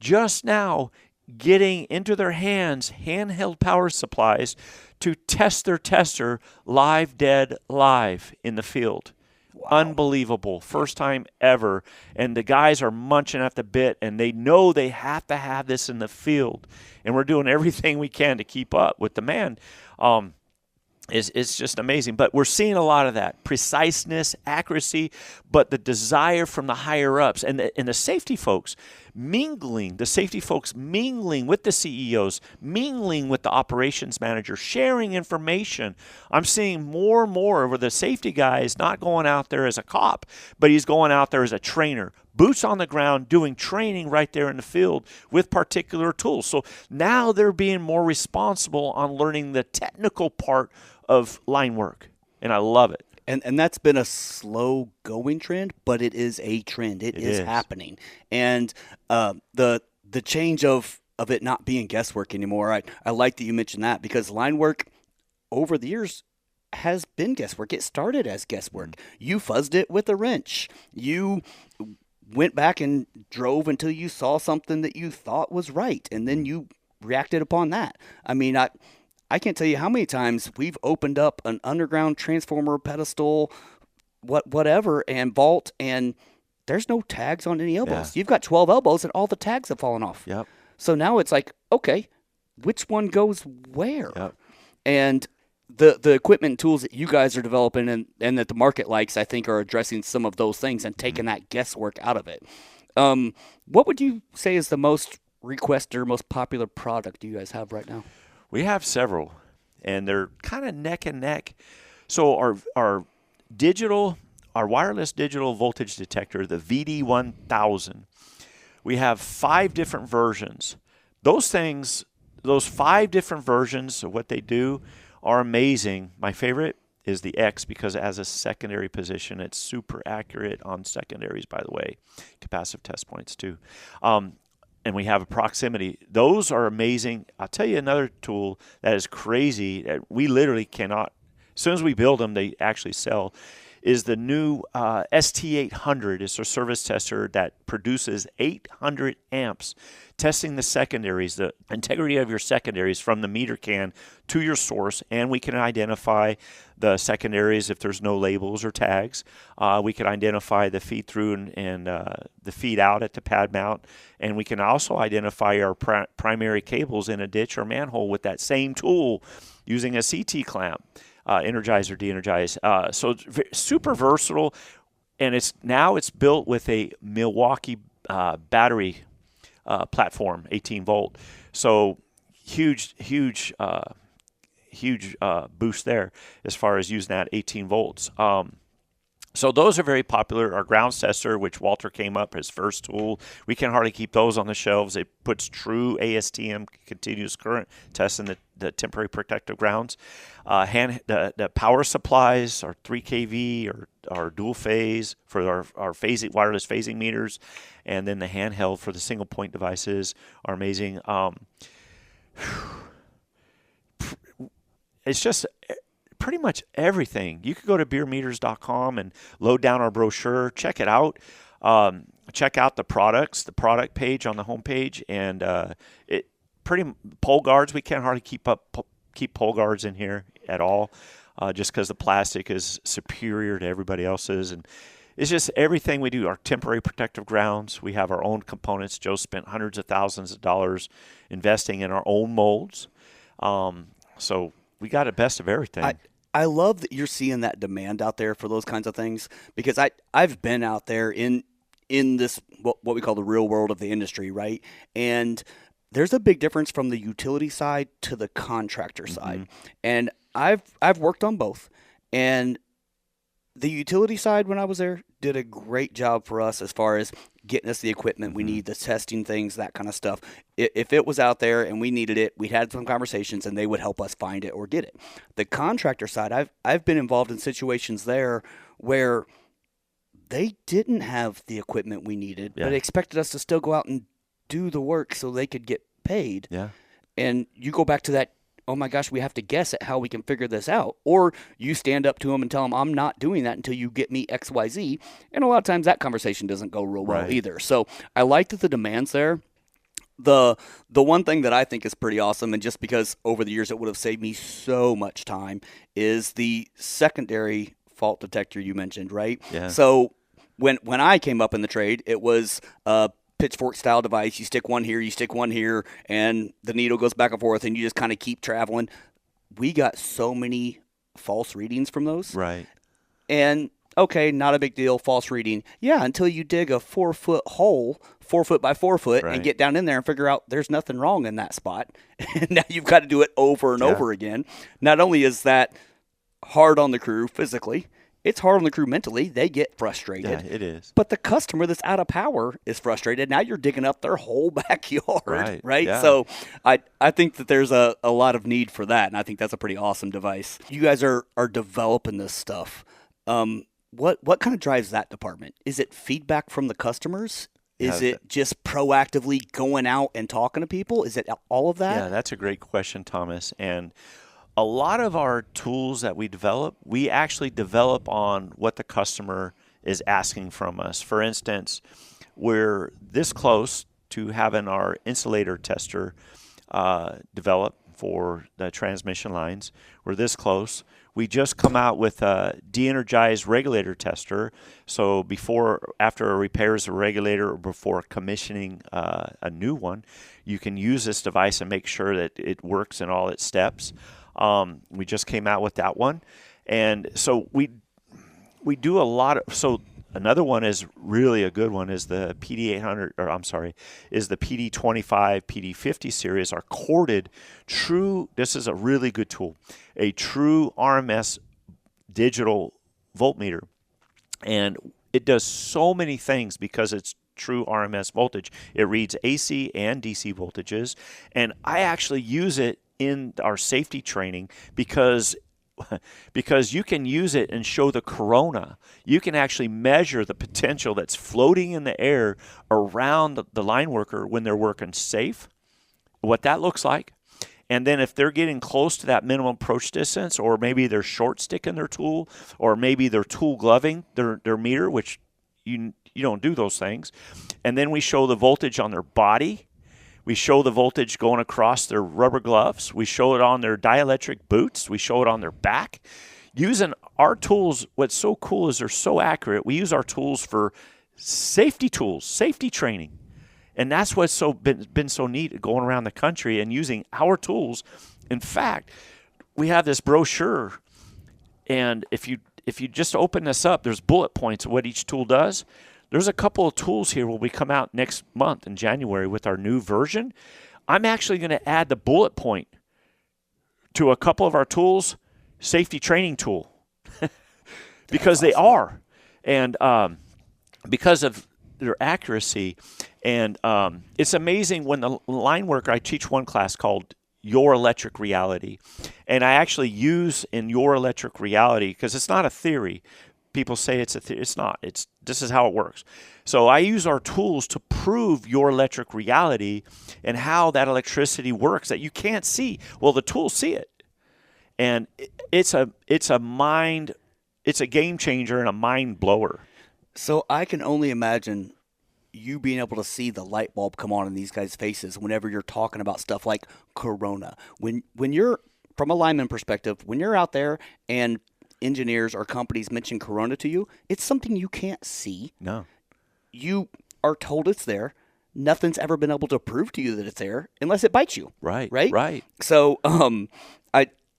getting into their hands handheld power supplies to test their tester live in the field. Wow. Unbelievable. First time ever. And the guys are munching at the bit, and they know they have to have this in the field. And we're doing everything we can to keep up with demand. It's just amazing. But we're seeing a lot of that. Preciseness, accuracy, but the desire from the higher-ups and the safety folks mingling with the CEOs, mingling with the operations manager, sharing information. I'm seeing more and more where the safety guy is not going out there as a cop, but he's going out there as a trainer, boots on the ground, doing training right there in the field with particular tools. So now they're being more responsible on learning the technical part of line work, and I love it. And that's been a slow-going trend, but it is a trend. It is happening. And the change of it not being guesswork anymore, I like that you mentioned that, because line work over the years has been guesswork. It started as guesswork. You fuzzed it with a wrench. You went back and drove until you saw something that you thought was right, and then you reacted upon that. I mean, I can't tell you how many times we've opened up an underground transformer, pedestal, whatever, and vault, and there's no tags on any elbows. Yeah. You've got 12 elbows, and all the tags have fallen off. Yep. So now it's like, okay, which one goes where? Yep. And the equipment and tools that you guys are developing and that the market likes, I think, are addressing some of those things and taking that guesswork out of it. What would you say is the most requested or most popular product you guys have right now? We have several, and they're kind of neck and neck. So our wireless digital voltage detector, the VD1000, we have 5 different versions. those things, those 5 different versions of what they do are amazing. My favorite is the X because it has a secondary position. It's super accurate on secondaries, by the way, capacitive test points too. And we have a proximity. Those are amazing. I'll tell you another tool that is crazy that we literally cannot, as soon as we build them, they actually sell, is the new ST800. It's a service tester that produces 800 amps, testing the secondaries, the integrity of your secondaries from the meter can to your source, and we can identify the secondaries if there's no labels or tags. We can identify the feed through and the feed out at the pad mount, and we can also identify our primary cables in a ditch or manhole with that same tool using a CT clamp. Energize or de-energize. So it's super versatile, and it's built with a Milwaukee battery platform, 18 volt. So huge boost there as far as using that 18 volts. So those are very popular. Our grounds tester, which Walter came up, his first tool, we can hardly keep those on the shelves. It puts true ASTM, continuous current, testing the temporary protective grounds. The power supplies, our 3 kV or our dual phase for our wireless phasing meters, and then the handheld for the single point devices are amazing. It's just pretty much everything. You could go to bierermeters.com and load down our brochure, check it out. Check out the products, the product page on the homepage, and pole guards. We can't hardly keep pole guards in here at all, just because the plastic is superior to everybody else's, and it's just everything we do. Our temporary protective grounds. We have our own components. Joe spent hundreds of thousands of dollars investing in our own molds. So we got the best of everything. I love that you're seeing that demand out there for those kinds of things, because I've been out there in this what we call the real world of the industry, right? And there's a big difference from the utility side to the contractor side. And I've worked on both. And the utility side, when I was there, did a great job for us as far as getting us the equipment we need, the testing things, that kind of stuff. If it was out there and we needed it, we had some conversations and they would help us find it or get it. The contractor side, I've been involved in situations there where they didn't have the equipment we needed, but expected us to still go out and do the work so they could get paid. Yeah. And you go back to that, oh my gosh, we have to guess at how we can figure this out. Or you stand up to them and tell them, I'm not doing that until you get me XYZ. And a lot of times that conversation doesn't go real well either. So I like that the demand's there. The one thing that I think is pretty awesome, and just because over the years it would have saved me so much time, is the secondary fault detector you mentioned, right? Yeah. So when I came up in the trade, it was a pitchfork style device. You stick one here, you stick one here, and the needle goes back and forth, and you just kind of keep traveling. We got so many false readings from those. Right. And okay, not a big deal, false reading. Yeah, until you dig a 4-foot hole, 4 foot by 4 foot, and get down in there and figure out there's nothing wrong in that spot. And now you've got to do it over and over again. Not only is that hard on the crew physically, it's hard on the crew mentally. They get frustrated. Yeah, it is. But the customer that's out of power is frustrated. Now you're digging up their whole backyard, right? Yeah. So I think that there's a lot of need for that, and I think that's a pretty awesome device. You guys are developing this stuff. What kind of drives that department? Is it feedback from the customers? Is it just proactively going out and talking to people? Is it all of that? Yeah, that's a great question, Thomas. And a lot of our tools that we develop, we actually develop on what the customer is asking from us. For instance, we're this close to having our insulator tester develop for the transmission lines. We're this close. We just come out with a de-energized regulator tester. So after a repairs a regulator or before commissioning a new one, you can use this device and make sure that it works in all its steps. We just came out with that one. And so we do a lot of, so another one is really a good one is the is the PD25, PD50 series, our corded true, this is a really good tool, a true RMS digital voltmeter. And it does so many things because it's true RMS voltage. It reads AC and DC voltages, and I actually use it in our safety training because you can use it and show the corona. You can actually measure the potential that's floating in the air around the line worker when they're working safe, what that looks like. And then if they're getting close to that minimum approach distance, or maybe they're short sticking their tool, or maybe they're tool gloving their meter, which you don't do those things. And then we show the voltage on their body. We show the voltage going across their rubber gloves. We show it on their dielectric boots. We show it on their back. Using our tools, what's so cool is they're so accurate. We use our tools for safety training. And that's what's been so neat going around the country and using our tools. In fact, we have this brochure, and if you just open this up, there's bullet points of what each tool does. There's a couple of tools here will be come out next month in January with our new version. I'm actually going to add the bullet point to a couple of our tools, safety training tool, because they are, and because of their accuracy. And it's amazing when the line worker, I teach one class called Your Electric Reality, and I actually use in Your Electric Reality, because it's not a theory. People say it's a theory. It's not. This is how it works. So I use our tools to prove your electric reality and how that electricity works that you can't see. Well, the tools see it, and it's a game changer and a mind blower. So I can only imagine you being able to see the light bulb come on in these guys' faces whenever you're talking about stuff like corona. When you're, from a lineman perspective, when you're out there and engineers or companies mention corona to you, it's something you can't see. No. You are told it's there. Nothing's ever been able to prove to you that it's there unless it bites you. Right. So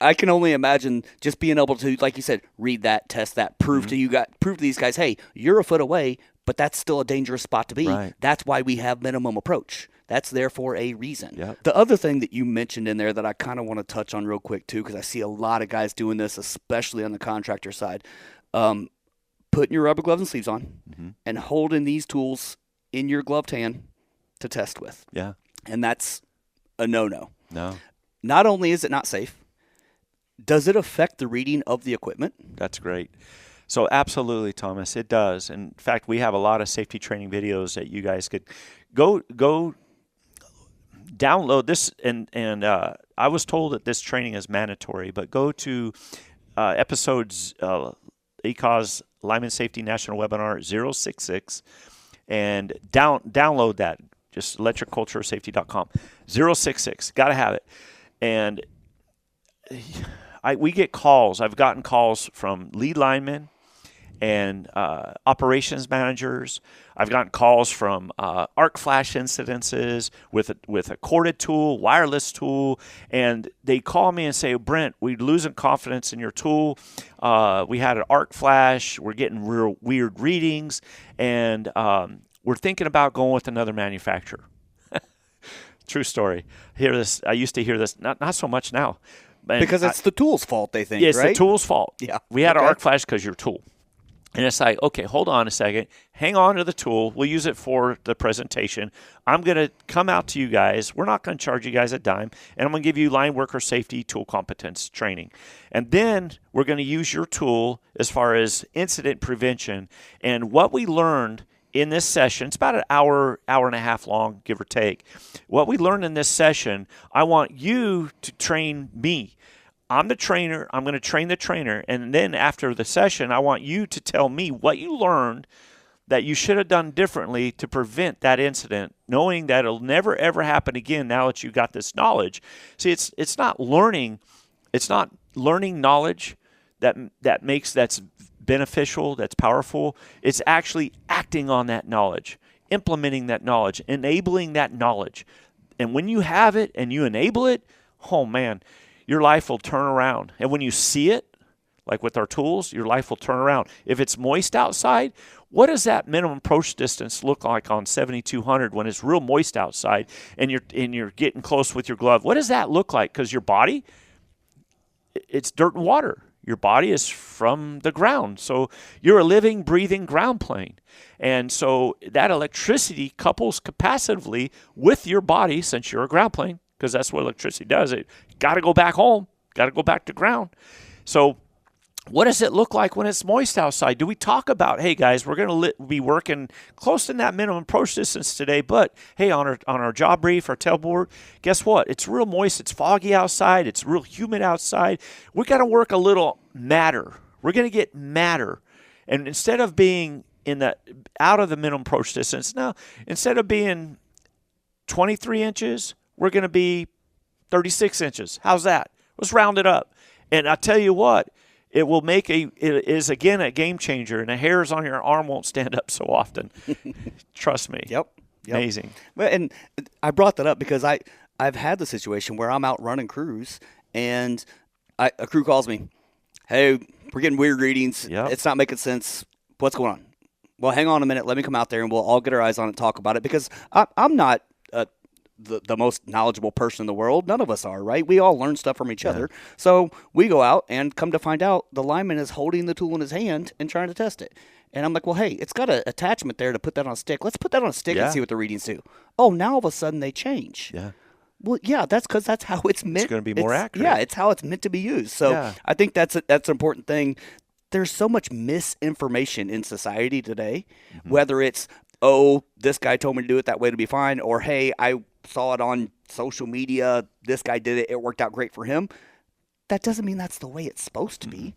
I can only imagine just being able to, like you said, read that, test that, prove to these guys, hey, you're a foot away, but that's still a dangerous spot to be. Right. That's why we have minimum approach. That's there for a reason. Yep. The other thing that you mentioned in there that I kind of want to touch on real quick too, because I see a lot of guys doing this, especially on the contractor side, putting your rubber gloves and sleeves on and holding these tools in your gloved hand to test with. Yeah. And that's a no-no. No. Not only is it not safe, does it affect the reading of the equipment? That's great. So absolutely, Thomas, it does. In fact, we have a lot of safety training videos that you guys could go download this. And I was told that this training is mandatory, but go to episodes ECOS Lineman Safety National Webinar 066 and download that. Just electricculturesafety.com 066. Got to have it. And we get calls. I've gotten calls from lead linemen and operations managers. I've gotten calls from arc flash incidences with a corded tool, wireless tool, and they call me and say, Brent, we're losing confidence in your tool. We had an arc flash. We're getting real weird readings, and we're thinking about going with another manufacturer. True story. I used to hear this, not so much now. Because it's the tool's fault, they think, right? It's the tool's fault. Yeah. We had an arc flash because your tool. And it's like, okay, hold on a second. Hang on to the tool. We'll use it for the presentation. I'm going to come out to you guys. We're not going to charge you guys a dime. And I'm going to give you line worker safety tool competence training. And then we're going to use your tool as far as incident prevention. And what we learned in this session, it's about an hour and a half long, give or take. What we learned in this session, I want you to train me. I'm the trainer. I'm going to train the trainer. And then after the session, I want you to tell me what you learned that you should have done differently to prevent that incident, knowing that it'll never, ever happen again now that you got this knowledge. See, it's not learning. It's not learning knowledge that's beneficial, that's powerful. It's actually acting on that knowledge, implementing that knowledge, enabling that knowledge. And when you have it and you enable it, oh man, your life will turn around. And when you see it, like with our tools, your life will turn around. If it's moist outside, what does that minimum approach distance look like on 7200 when it's real moist outside and you're getting close with your glove? What does that look like? Because your body, it's dirt and water. Your body is from the ground. So you're a living, breathing ground plane. And so that electricity couples capacitively with your body, since you're a ground plane, because that's what electricity does. It got to go back home, got to go back to ground. So what does it look like when it's moist outside? Do we talk about, hey, guys, we're going to be working close to that minimum approach distance today, but, hey, on our job brief, our tailboard, guess what? It's real moist. It's foggy outside. It's real humid outside. We got to work a little matter. We're going to get matter. And instead of being out of the minimum approach distance, now, instead of being 23 inches, we're going to be 36 inches. How's that? Let's round it up. And I tell you what, it will make it is, again, a game changer, and the hairs on your arm won't stand up so often. Trust me. Yep. Amazing. And I brought that up because I've had the situation where I'm out running crews, and a crew calls me, hey, we're getting weird readings. Yep. It's not making sense. What's going on? Well, hang on a minute. Let me come out there, and we'll all get our eyes on it and talk about it, because I'm not the most knowledgeable person in the world. None of us are, right? We all learn stuff from each other. So we go out, and come to find out, the lineman is holding the tool in his hand and trying to test it. And I'm like, well, hey, it's got an attachment there to put that on a stick. Let's put that on a stick and see what the readings do. Oh, now all of a sudden they change. Yeah. Well, yeah, that's because that's how it's meant. It's going to be more accurate. Yeah, it's how it's meant to be used. So I think that's an important thing. There's so much misinformation in society today, whether it's, oh, this guy told me to do it that way to be fine, or, hey, I saw it on social media, this guy did it, it worked out great for him. That doesn't mean that's the way it's supposed to be.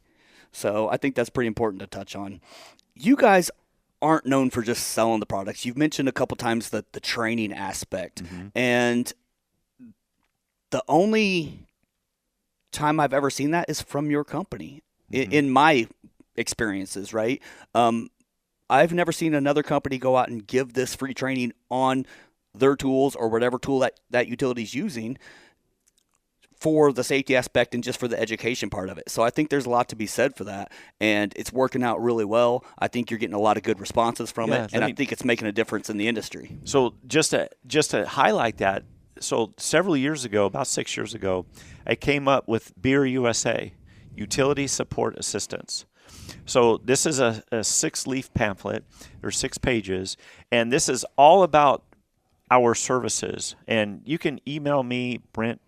So I think that's pretty important to touch on. You guys aren't known for just selling the products. You've mentioned a couple times the training aspect. And the only time I've ever seen that is from your company, in my experiences, right? I've never seen another company go out and give this free training on their tools or whatever tool that utility's using for the safety aspect and just for the education part of it. So I think there's a lot to be said for that, and it's working out really well. I think you're getting a lot of good responses from it, and I think it's making a difference in the industry. So just to highlight that, so several years ago, about 6 years ago, I came up with Bierer USA, Utility Support Assistance. So this is a 6-leaf pamphlet. There's 6 pages, and this is all about our services. And you can email me, Brent,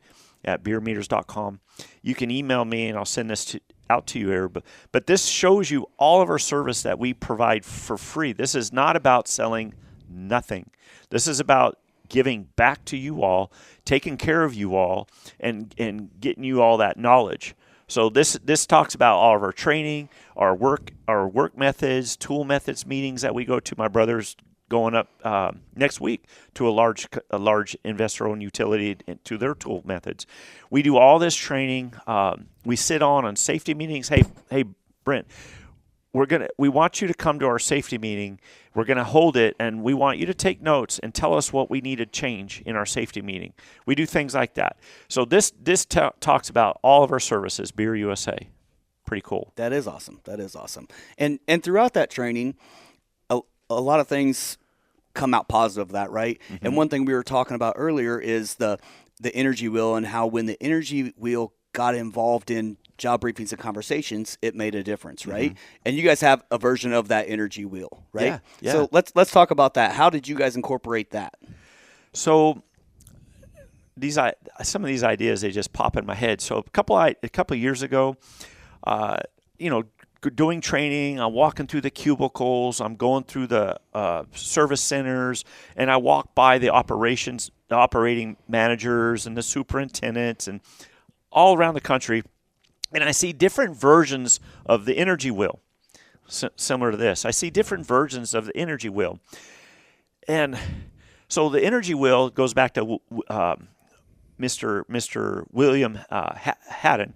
at bierermeters.com. You can email me, and I'll send this out to you here. But this shows you all of our service that we provide for free. This is not about selling nothing. This is about giving back to you all, taking care of you all, and getting you all that knowledge. So this talks about all of our training, our work methods, tool methods meetings that we go to. My brother's going up next week to a large investor-owned utility to their tool methods. We do all this training. We sit on safety meetings. Hey, Brent, we want you to come to our safety meeting. We're going to hold it, and we want you to take notes and tell us what we need to change in our safety meeting. We do things like that. So this talks about all of our services, Bierer USA. Pretty cool. That is awesome. And throughout that training, a lot of things come out positive of that, right? And one thing we were talking about earlier is the energy wheel, and how when the energy wheel got involved in job briefings and conversations, it made a difference, right? And you guys have a version of that energy wheel, right? Yeah. So let's talk about that. How did you guys incorporate that? So some of these ideas, they just pop in my head. So a couple of years ago, doing training, I'm walking through the cubicles, I'm going through the service centers, and I walk by the operating managers and the superintendents and all around the country, and I see different versions of the energy wheel, similar to this. I see different versions of the energy wheel. And so the energy wheel goes back to Mr. William Haddon.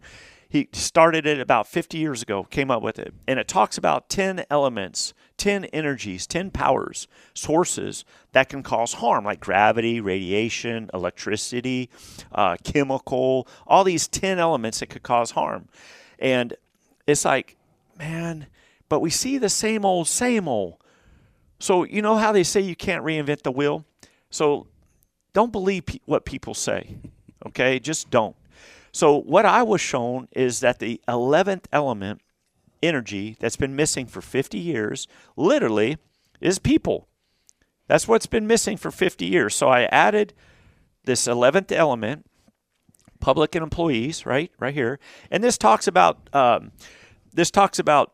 He started it about 50 years ago, came up with it. And it talks about 10 elements, 10 energies, 10 powers, sources that can cause harm, like gravity, radiation, electricity, chemical, all these 10 elements that could cause harm. And it's like, man, but we see the same old. So you know how they say you can't reinvent the wheel? So don't believe what people say, okay? Just don't. So what I was shown is that the 11th element, energy, that's been missing for 50 years, literally, is people. That's what's been missing for 50 years. So I added this 11th element, public and employees, right here. And this talks about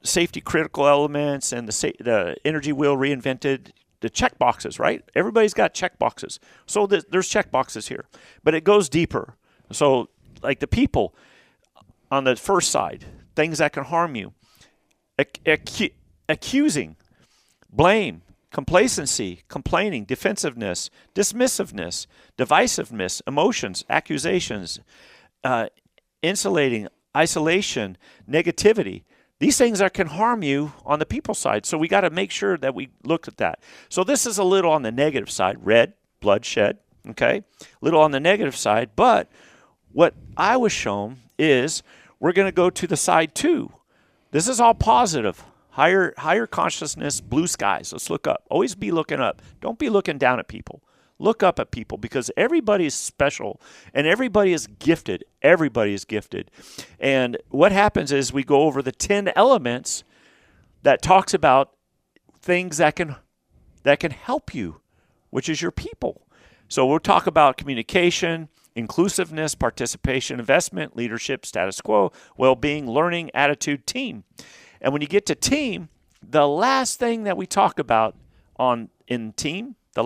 safety critical elements and the energy wheel reinvented the check boxes, right? Everybody's got check boxes. So there's check boxes here, but it goes deeper. So like the people on the first side, things that can harm you, accusing, blame, complacency, complaining, defensiveness, dismissiveness, divisiveness, emotions, accusations, insulating, isolation, negativity. These things can harm you on the people side. So we got to make sure that we look at that. So this is a little on the negative side, red, bloodshed, okay? A little on the negative side. But what I was shown is we're going to go to the side 2. This is all positive. Higher consciousness, blue skies. Let's look up. Always be looking up. Don't be looking down at people. Look up at people because everybody is special and everybody is gifted. Everybody is gifted. And what happens is we go over the 10 elements that talks about things that can help you, which is your people. So we'll talk about communication, inclusiveness, participation, investment, leadership, status quo, well-being, learning, attitude, team. And when you get to team, the last thing that we talk about in team, the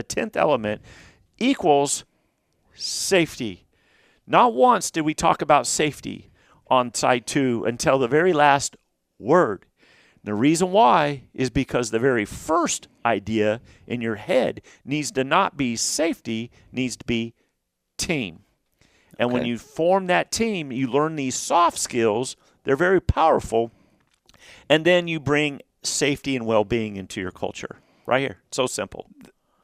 10th element equals safety. Not once did we talk about safety on side 2 until the very last word. The reason why is because the very first idea in your head needs to not be safety, needs to be team. And when you form that team, you learn these soft skills. They're very powerful. And then you bring safety and well-being into your culture. Right here. So simple.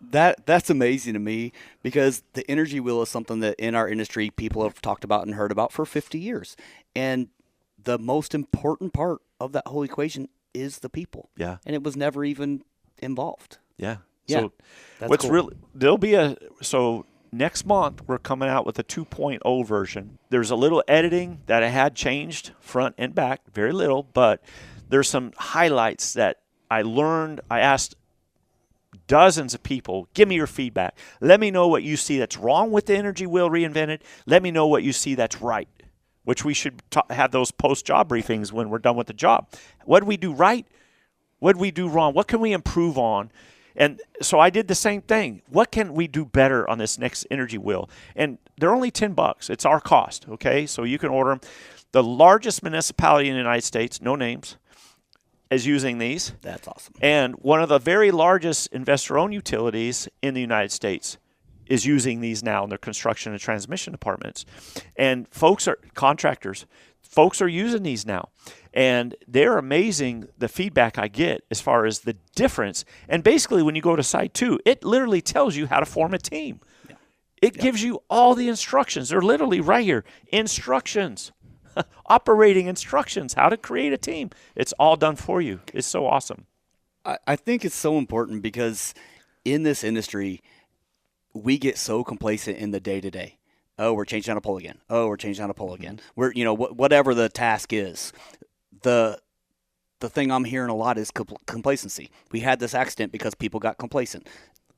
That's amazing to me because the energy wheel is something that in our industry people have talked about and heard about for 50 years. And the most important part of that whole equation is the people. Yeah. And it was never even involved. Yeah. Yeah. So that's cool. So next month we're coming out with a 2.0 version. There's a little editing that I had changed front and back, very little, but there's some highlights that I learned. I asked dozens of people, give me your feedback. Let me know what you see that's wrong with the energy wheel reinvented. Let me know what you see that's right, which we should have those post-job briefings when we're done with the job. What did we do right? What did we do wrong? What can we improve on? And so I did the same thing. What can we do better on this next energy wheel? And they're only $10. It's our cost, okay? So you can order them. The largest municipality in the United States, no names, is using these. That's awesome. And one of the very largest investor-owned utilities in the United States is using these now in their construction and transmission departments. And contractors are using these now. And they're amazing, the feedback I get as far as the difference. And basically, when you go to side 2, it literally tells you how to form a team. Yeah. It gives you all the instructions. They're literally right here. Instructions. Operating instructions, how to create a team. It's all done for you. It's so awesome. I think it's so important because in this industry, we get so complacent in the day-to-day. Oh, we're changing on a pole again. Oh, we're changing on a pole again. We're, whatever the task is. The thing I'm hearing a lot is complacency. We had this accident because people got complacent.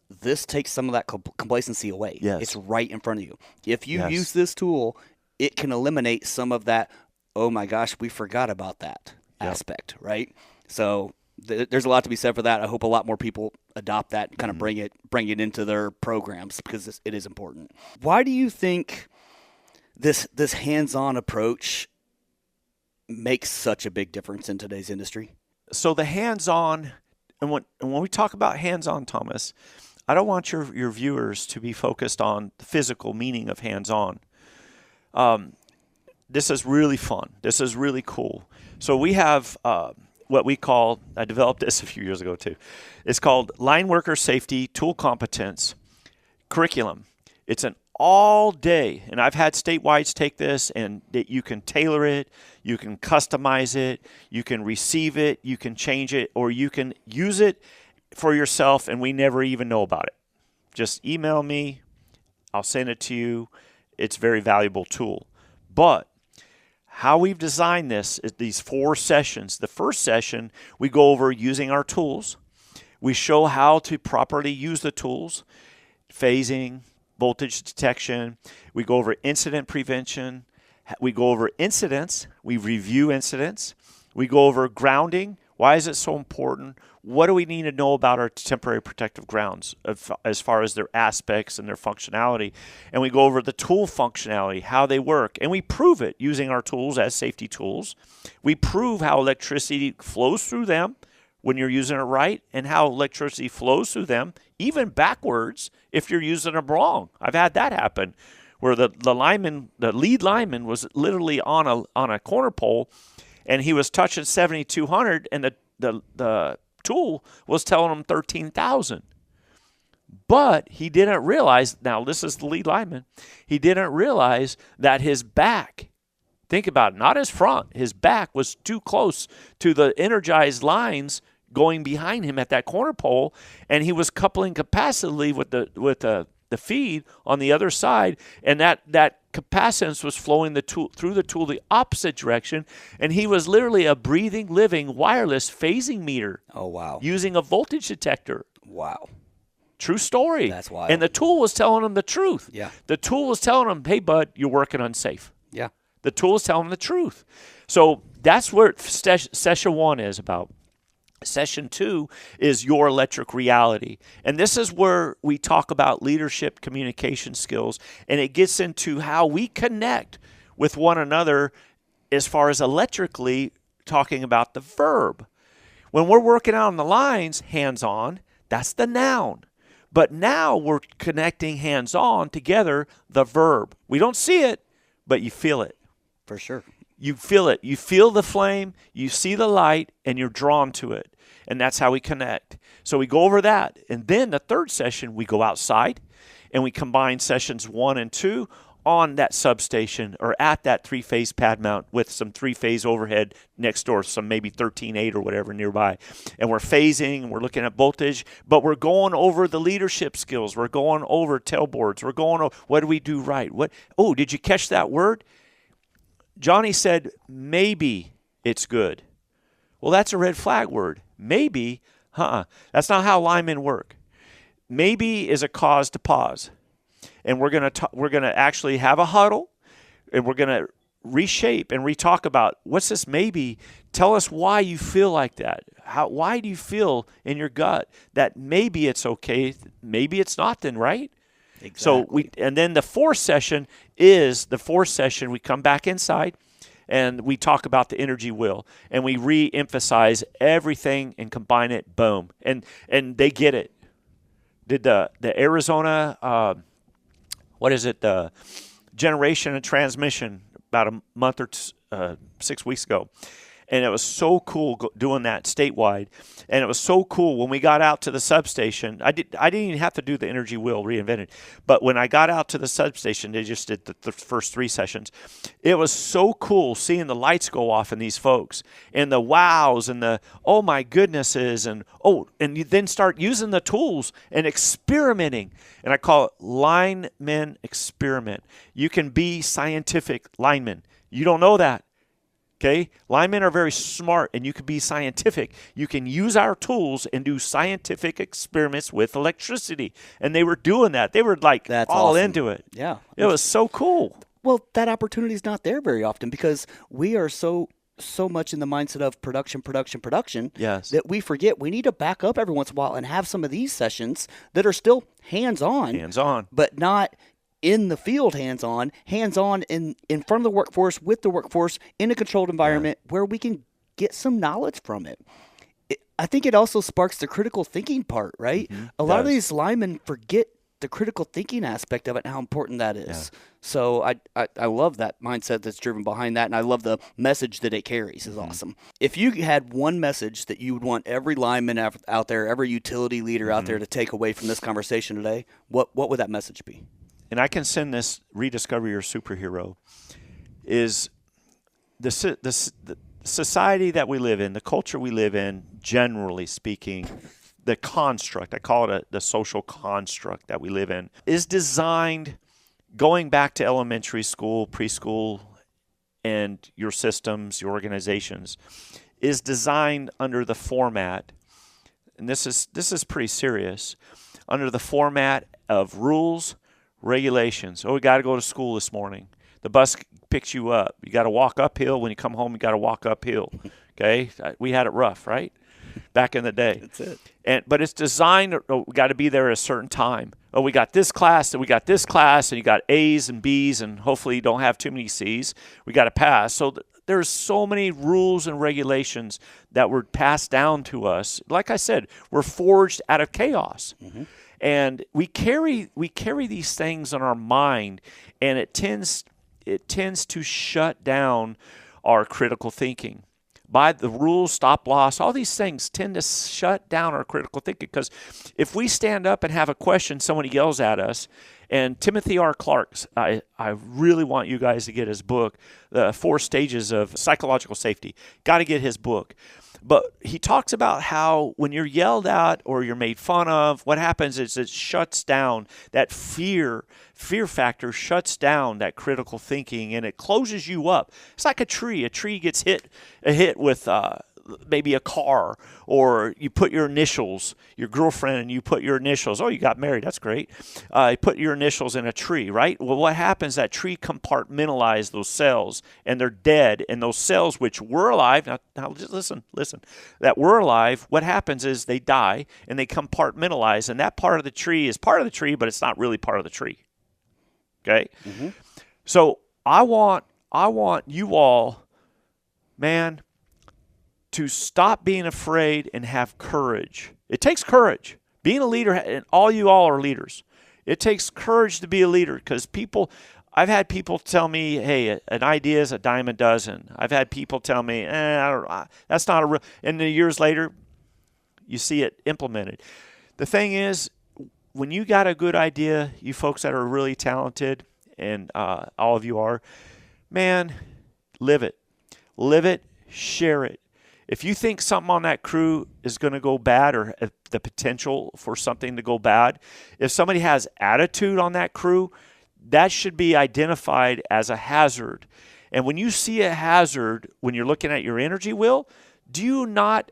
This takes some of that complacency away. Yes. It's right in front of you. If you use this tool, it can eliminate some of that, oh my gosh, we forgot about that aspect, right? So there's a lot to be said for that. I hope a lot more people adopt that and kind of bring it into their programs because it is important. Why do you think this hands-on approach makes such a big difference in today's industry? So the hands-on, and when we talk about hands-on, Thomas, I don't want your viewers to be focused on the physical meaning of hands-on. This is really fun. This is really cool. So we have what we call, I developed this a few years ago too. It's called Lineworker Safety Tool Competence Curriculum. It's an all day, and I've had statewide take this, and that you can tailor it, you can customize it, you can receive it, you can change it, or you can use it for yourself, and we never even know about it. Just email me. I'll send it to you. It's a very valuable tool. But how we've designed this is these 4 sessions. The first session, we go over using our tools. We show how to properly use the tools, phasing, voltage detection. We go over incident prevention. We go over incidents. We review incidents. We go over grounding. Why is it so important? What do we need to know about our temporary protective grounds as far as their aspects and their functionality? And we go over the tool functionality, how they work. And we prove it using our tools as safety tools. We prove how electricity flows through them when you're using it right, and how electricity flows through them, even backwards if you're using them wrong. I've had that happen, where the lead lineman was literally on a corner pole, and he was touching 7,200, and the tool was telling him 13,000. But he didn't realize, now this is the lead lineman, he didn't realize that his back, think about it, not his front, his back was too close to the energized lines going behind him at that corner pole, and he was coupling capacitively with the feed on the other side, and that capacitance was flowing through the tool the opposite direction, and he was literally a breathing, living, wireless phasing meter. Oh, wow. Using a voltage detector. Wow. True story. That's wild. And the tool was telling him the truth. Yeah. The tool was telling him, hey, bud, you're working unsafe. Yeah. The tool is telling him the truth. So that's what session 1 is about. Session 2 is your electric reality. And this is where we talk about leadership communication skills, and it gets into how we connect with one another as far as electrically talking about the verb. When we're working out on the lines, hands-on, that's the noun. But now we're connecting hands-on together, the verb. We don't see it, but you feel it. For sure. You feel it. You feel the flame, you see the light, and you're drawn to it. And that's how we connect. So we go over that. And then the third session, we go outside, and we combine sessions 1 and 2 on that substation or at that 3-phase pad mount with some 3-phase overhead next door, some maybe 13.8 or whatever nearby. And we're phasing, and we're looking at voltage, but we're going over the leadership skills. We're going over tailboards. We're going over what do we do right? Oh, did you catch that word? Johnny said, maybe it's good. Well, that's a red flag word. Maybe, that's not how linemen work. Maybe is a cause to pause. And we're gonna actually have a huddle, and we're gonna reshape and re-talk about what's this maybe. Tell us why you feel like that. Why do you feel in your gut that maybe it's okay, maybe it's not then, right? Exactly. So and then the fourth session we come back inside, and we talk about the energy wheel, and we re-emphasize everything and combine it, boom. And they get it. Did the Arizona, the generation and transmission about a month or 6 weeks ago. And it was so cool doing that statewide. And it was so cool when we got out to the substation. I didn't even have to do the energy wheel reinvented. But when I got out to the substation, they just did the first 3 sessions. It was so cool seeing the lights go off in these folks. And the wows and the, oh my goodnesses. And you then start using the tools and experimenting. And I call it lineman experiment. You can be scientific linemen. You don't know that. Okay, linemen are very smart, and you can be scientific. You can use our tools and do scientific experiments with electricity. And they were doing that. They were like That's all awesome. into it. Yeah. It was so cool. Well, that opportunity is not there very often because we are so much in the mindset of production, Yes. that we forget we need to back up every once in a while and have some of these sessions that are still hands-on. Hands-on. But not in the field hands-on in front of the workforce, with the workforce, in a controlled environment where we can get some knowledge from it. I think it also sparks the critical thinking part, right? Mm-hmm. A lot of these linemen forget the critical thinking aspect of it and how important that is. Yeah. So I love that mindset that's driven behind that, and I love the message that it carries is awesome. If you had one message that you would want every lineman out there, every utility leader out there to take away from this conversation today, what would that message be? And I can send this rediscover your superhero, is the society that we live in, the culture we live in, generally speaking, the construct, I call it the social construct that we live in, is designed going back to elementary school, preschool, and your systems, your organizations, is designed under the format, and this is pretty serious, under the format of rules, regulations. Oh, we got to go to school this morning. The bus picks you up. You got to walk uphill. When you come home, you got to walk uphill. Okay? We had it rough, right? Back in the day. That's it. But it's designed, we got to be there at a certain time. Oh, we got this class, and we got this class, and you got A's and B's, and hopefully you don't have too many C's. We got to pass. So there's so many rules and regulations that were passed down to us. Like I said, we're forged out of chaos. Mm-hmm. And we carry these things in our mind, and it tends to shut down our critical thinking. By the rules, stop loss, all these things tend to shut down our critical thinking, because if we stand up and have a question, someone yells at us. And Timothy R. Clark's, I really want you guys to get his book, The 4 Stages of Psychological Safety. Got to get his book. But he talks about how when you're yelled at or you're made fun of, what happens is it shuts down that fear factor, shuts down that critical thinking, and it closes you up. It's like a tree. A tree gets hit with maybe a car, or you put your initials, your girlfriend, and you put your initials. Oh, you got married. That's great. You put your initials in a tree, right? Well, what happens? That tree compartmentalizes those cells, and they're dead. And those cells, which were alive, now just listen, that were alive, what happens is they die, and they compartmentalize, and that part of the tree is part of the tree, but it's not really part of the tree. Okay? Mm-hmm. So I want you all, man, to stop being afraid and have courage. It takes courage. Being a leader, and all are leaders. It takes courage to be a leader, because I've had people tell me, hey, an idea is a dime a dozen. I've had people tell me, that's not a real, and then years later, you see it implemented. The thing is, when you got a good idea, you folks that are really talented, and all of you are, man, live it, share it. If you think something on that crew is going to go bad, or the potential for something to go bad, if somebody has attitude on that crew, that should be identified as a hazard. And when you see a hazard, when you're looking at your energy wheel, do you not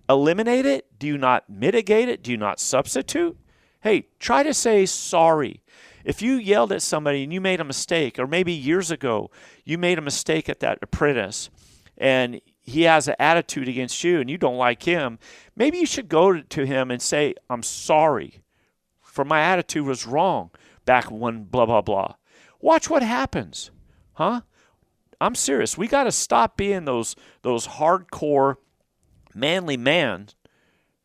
eliminate it? Do you not mitigate it? Do you not substitute? Hey, try to say sorry. If you yelled at somebody and you made a mistake, or maybe years ago you made a mistake at that apprentice, and he has an attitude against you and you don't like him, maybe you should go to him and say, I'm sorry, for my attitude was wrong back when blah, blah, blah. Watch what happens. Huh? I'm serious. We got to stop being those hardcore manly men,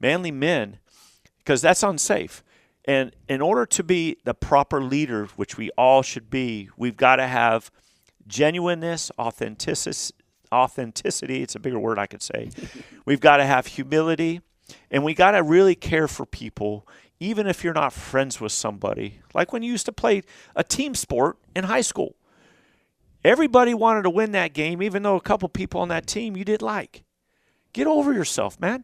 because that's unsafe. And in order to be the proper leader, which we all should be, we've got to have genuineness, authenticity. It's a bigger word I could say. We've got to have humility, and we got to really care for people, even if you're not friends with somebody. Like when you used to play a team sport in high school. Everybody wanted to win that game, even though a couple people on that team you didn't like. Get over yourself, man.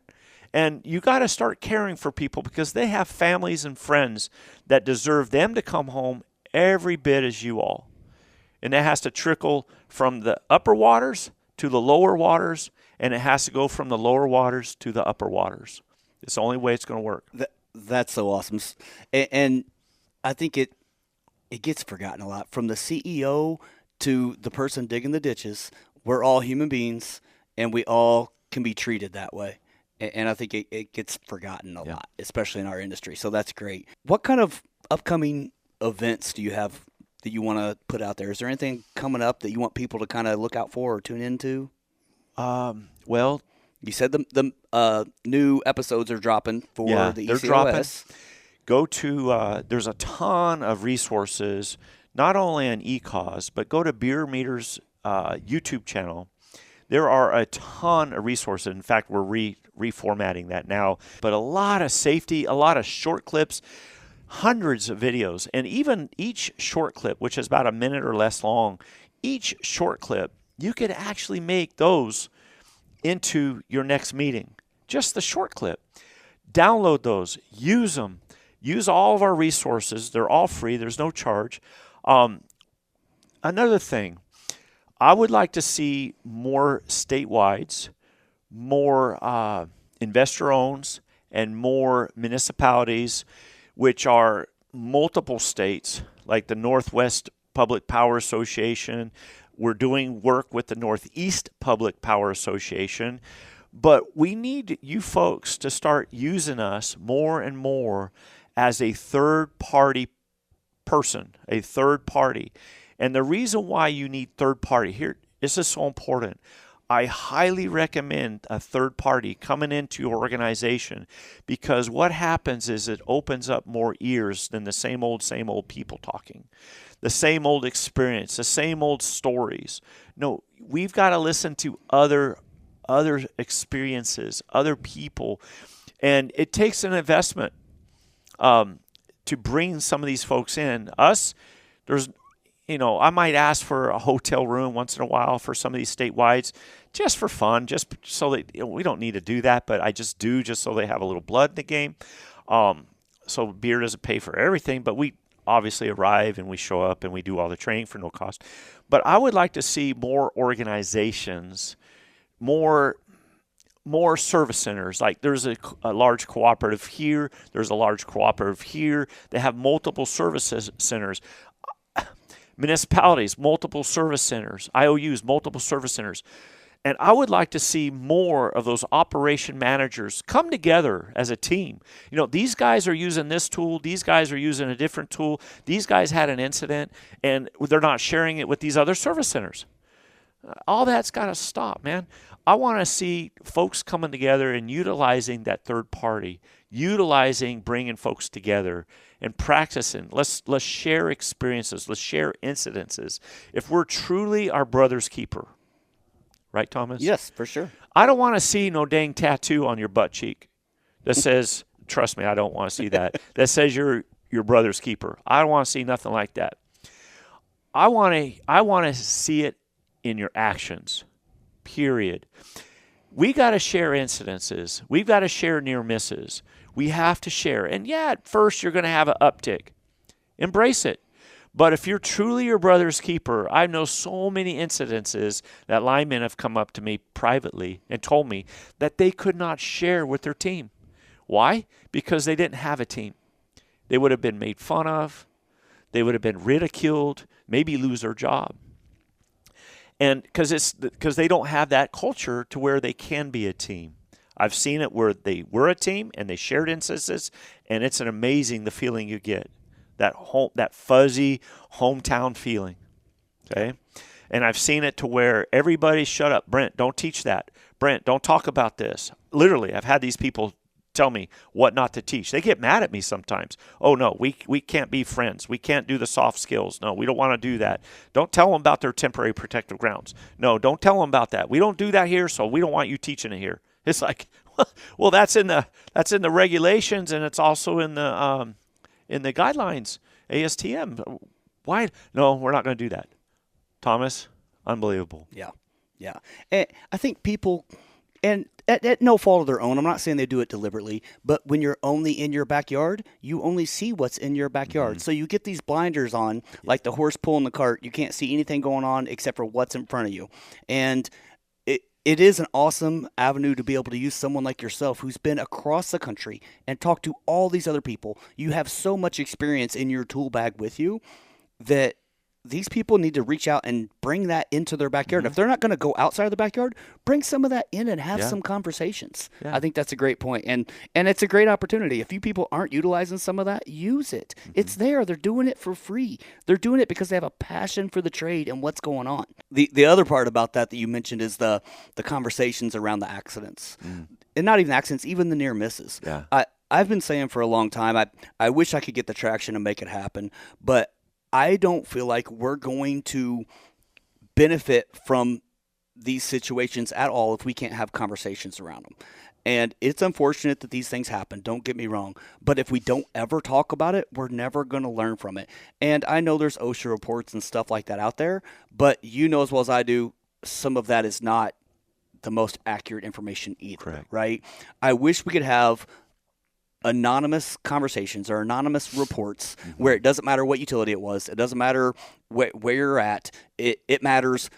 And you got to start caring for people, because they have families and friends that deserve them to come home every bit as you all. And that has to trickle from the upper waters to the lower waters, and it has to go from the lower waters to the upper waters. It's the only way it's going to work. That's so awesome. And I think it gets forgotten a lot. From the CEO to the person digging the ditches, we're all human beings, and we all can be treated that way. And I think it gets forgotten a lot, especially in our industry. So that's great. What kind of upcoming events do you have that you want to put out there? Is there anything coming up that you want people to kind of look out for or tune into? Well, you said the new episodes are dropping for the ECOS. They're dropping. Go to, there's a ton of resources, not only on ECOS, but go to Bierer Meters YouTube channel. There are a ton of resources. In fact, we're reformatting that now. But a lot of safety, a lot of short clips, hundreds of videos. And even each short clip, which is about a minute or less long, each short clip, you could actually make those into your next meeting. Just the short clip. Download those. Use them. Use all of our resources. They're all free. There's no charge. Another thing. I would like to see more statewide, more investor owns, and more municipalities, which are multiple states, like the Northwest Public Power Association. We're doing work with the Northeast Public Power Association. But we need you folks to start using us more and more as a third-party person, a third party. And the reason why you need third party, here, this is so important. I highly recommend a third party coming into your organization, because what happens is it opens up more ears than the same old people talking. The same old experience, the same old stories. No, we've got to listen to other experiences, other people. And it takes an investment to bring some of these folks in. I might ask for a hotel room once in a while for some of these statewides, just for fun, just so that we don't need to do that, but I just do, just so they have a little blood in the game. So beer doesn't pay for everything, but we obviously arrive and we show up and we do all the training for no cost. But I would like to see more organizations, more service centers. Like there's a large cooperative here, there's a large cooperative here. They have multiple service centers. Municipalities, multiple service centers. IOUs, multiple service centers. And I would like to see more of those operation managers come together as a team. These guys are using this tool. These guys are using a different tool. These guys had an incident, and they're not sharing it with these other service centers. All that's got to stop, man. I want to see folks coming together and utilizing that third party, utilizing bringing folks together and practicing. Let's share experiences. Let's share incidences. If we're truly our brother's keeper. Right, Thomas? Yes, for sure. I don't want to see no dang tattoo on your butt cheek that says, trust me, I don't want to see that, that says you're your brother's keeper. I don't want to see nothing like that. I want to see it in your actions, period. We got to share incidences. We've got to share near misses. We have to share. And yeah, at first you're going to have an uptick. Embrace it. But if you're truly your brother's keeper, I know so many incidences that linemen have come up to me privately and told me that they could not share with their team. Why? Because they didn't have a team. They would have been made fun of. They would have been ridiculed, maybe lose their job. And because they don't have that culture to where they can be a team. I've seen it where they were a team and they shared instances, and it's amazing the feeling you get. That fuzzy hometown feeling, okay? And I've seen it to where everybody, shut up, Brent, don't teach that. Brent, don't talk about this. Literally, I've had these people tell me what not to teach. They get mad at me sometimes. Oh, no, we can't be friends. We can't do the soft skills. No, we don't want to do that. Don't tell them about their temporary protective grounds. No, don't tell them about that. We don't do that here, so we don't want you teaching it here. It's like, well, that's in the regulations, and it's also in the guidelines, ASTM. Why? No, we're not going to do that. Thomas, unbelievable. Yeah. And I think people, and at no fault of their own, I'm not saying they do it deliberately, but when you're only in your backyard, you only see what's in your backyard. Mm-hmm. So you get these blinders on, like the horse pulling the cart. You can't see anything going on except for what's in front of you. And it is an awesome avenue to be able to use someone like yourself who's been across the country and talk to all these other people. You have so much experience in your tool bag with you that these people need to reach out and bring that into their backyard. Mm-hmm. If they're not going to go outside of the backyard, bring some of that in and have some conversations. Yeah. I think that's a great point. And it's a great opportunity. If you people aren't utilizing some of that, use it. Mm-hmm. It's there. They're doing it for free. They're doing it because they have a passion for the trade and what's going on. The other part about that you mentioned is the conversations around the accidents. Mm. And not even accidents, even the near misses. Yeah. I've been saying for a long time, I wish I could get the traction and make it happen, but I don't feel like we're going to benefit from these situations at all if we can't have conversations around them. And it's unfortunate that these things happen, don't get me wrong. But if we don't ever talk about it, we're never going to learn from it. And I know there's OSHA reports and stuff like that out there, but you know as well as I do, some of that is not the most accurate information either. Correct. Right? I wish we could have anonymous conversations or anonymous reports where it doesn't matter what utility it was. It doesn't matter where you're at. It matters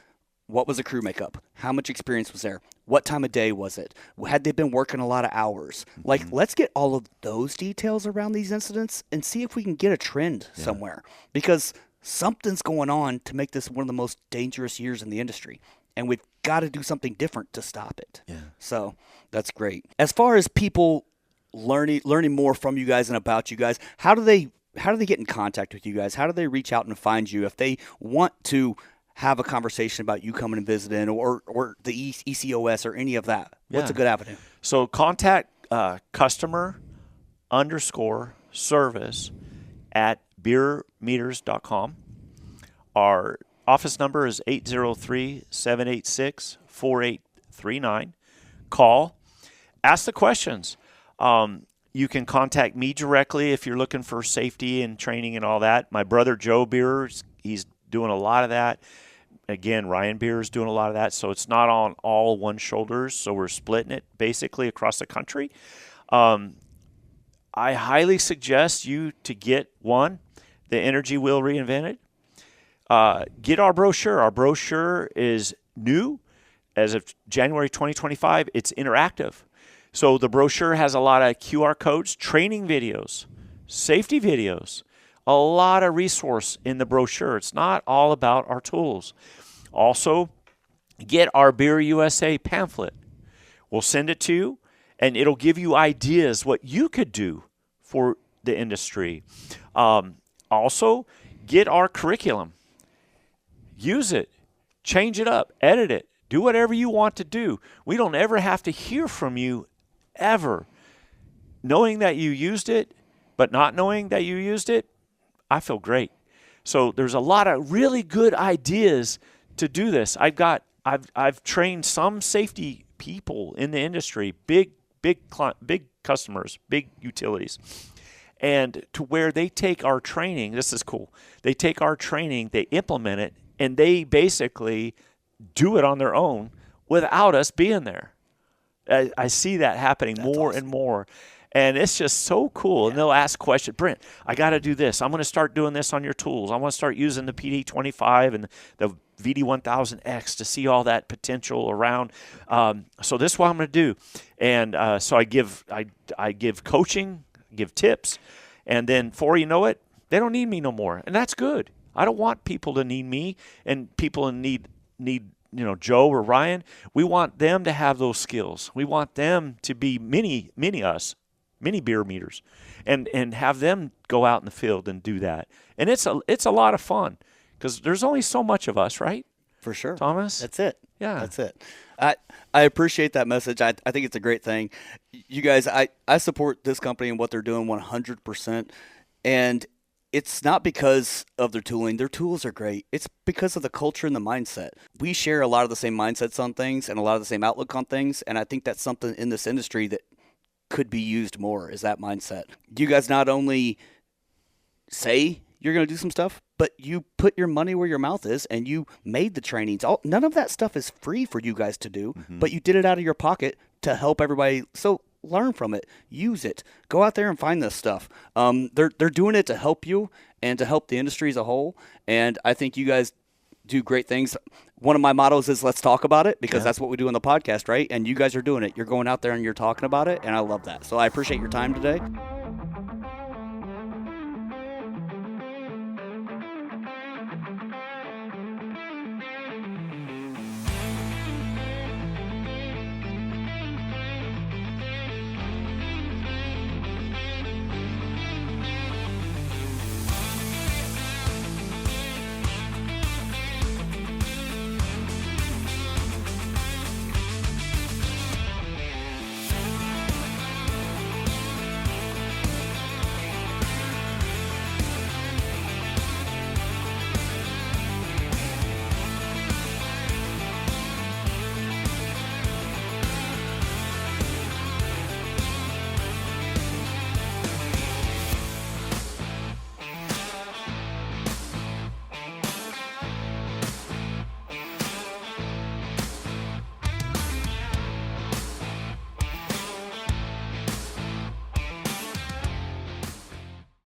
What was the crew makeup? How much experience was there? What time of day was it? Had they been working a lot of hours? Like, let's get all of those details around these incidents and see if we can get a trend somewhere. Because something's going on to make this one of the most dangerous years in the industry. And we've got to do something different to stop it. Yeah. So that's great. As far as people learning more from you guys and about you guys, how do they get in contact with you guys? How do they reach out and find you if they want to have a conversation about you coming and visiting or the ECOS or any of that? What's a good avenue? So contact customer_service at bierermeters.com. Our office number is 803-786-4839. Call. Ask the questions. You can contact me directly if you're looking for safety and training and all that. My brother Joe Bierer, he's doing a lot of that. Again, Ryan Bierer is doing a lot of that, so it's not on all one shoulders, so we're splitting it basically across the country. I highly suggest you to get, one, the Energy Wheel Reinvented. Get our brochure. Our brochure is new as of January 2025. It's interactive. So the brochure has a lot of QR codes, training videos, safety videos, a lot of resource in the brochure. It's not all about our tools. Also, get our Bierer USA pamphlet. We'll send it to you, and it'll give you ideas what you could do for the industry. Also, get our curriculum. Use it. Change it up. Edit it. Do whatever you want to do. We don't ever have to hear from you ever. Knowing that you used it, but not knowing that you used it, I feel great. So there's a lot of really good ideas to do this. I've trained some safety people in the industry, big customers, big utilities, and to where they take our training. This is cool. They take our training, they implement it, and they basically do it on their own without us being there. I see that happening more and more. And it's just so cool. Yeah. And they'll ask questions. Brent, I got to do this. I'm going to start doing this on your tools. I want to start using the PD25 and the VD1000X to see all that potential around. So this is what I'm going to do. And so I give coaching, give tips. And then before you know it, they don't need me no more. And that's good. I don't want people to need me and people need Joe or Ryan. We want them to have those skills. We want them to be mini Bierer meters, and have them go out in the field and do that. And it's a lot of fun because there's only so much of us, right? For sure, Thomas. That's it. Yeah, that's it. I appreciate that message. I think it's a great thing. You guys, I support this company and what they're doing 100%. And it's not because of their tooling. Their tools are great. It's because of the culture and the mindset. We share a lot of the same mindsets on things and a lot of the same outlook on things. And I think that's something in this industry that could be used more, is that mindset. You guys not only say you're going to do some stuff, but you put your money where your mouth is and you made the trainings. None of that stuff is free for you guys to do, but you did it out of your pocket to help everybody. So learn from it. Use it. Go out there and find this stuff. They're doing it to help you and to help the industry as a whole. And I think you guys do great things. One of my mottos is let's talk about it, because that's what we do on the podcast, right? And you guys are doing it. You're going out there and you're talking about it, and I love that. So I appreciate your time today.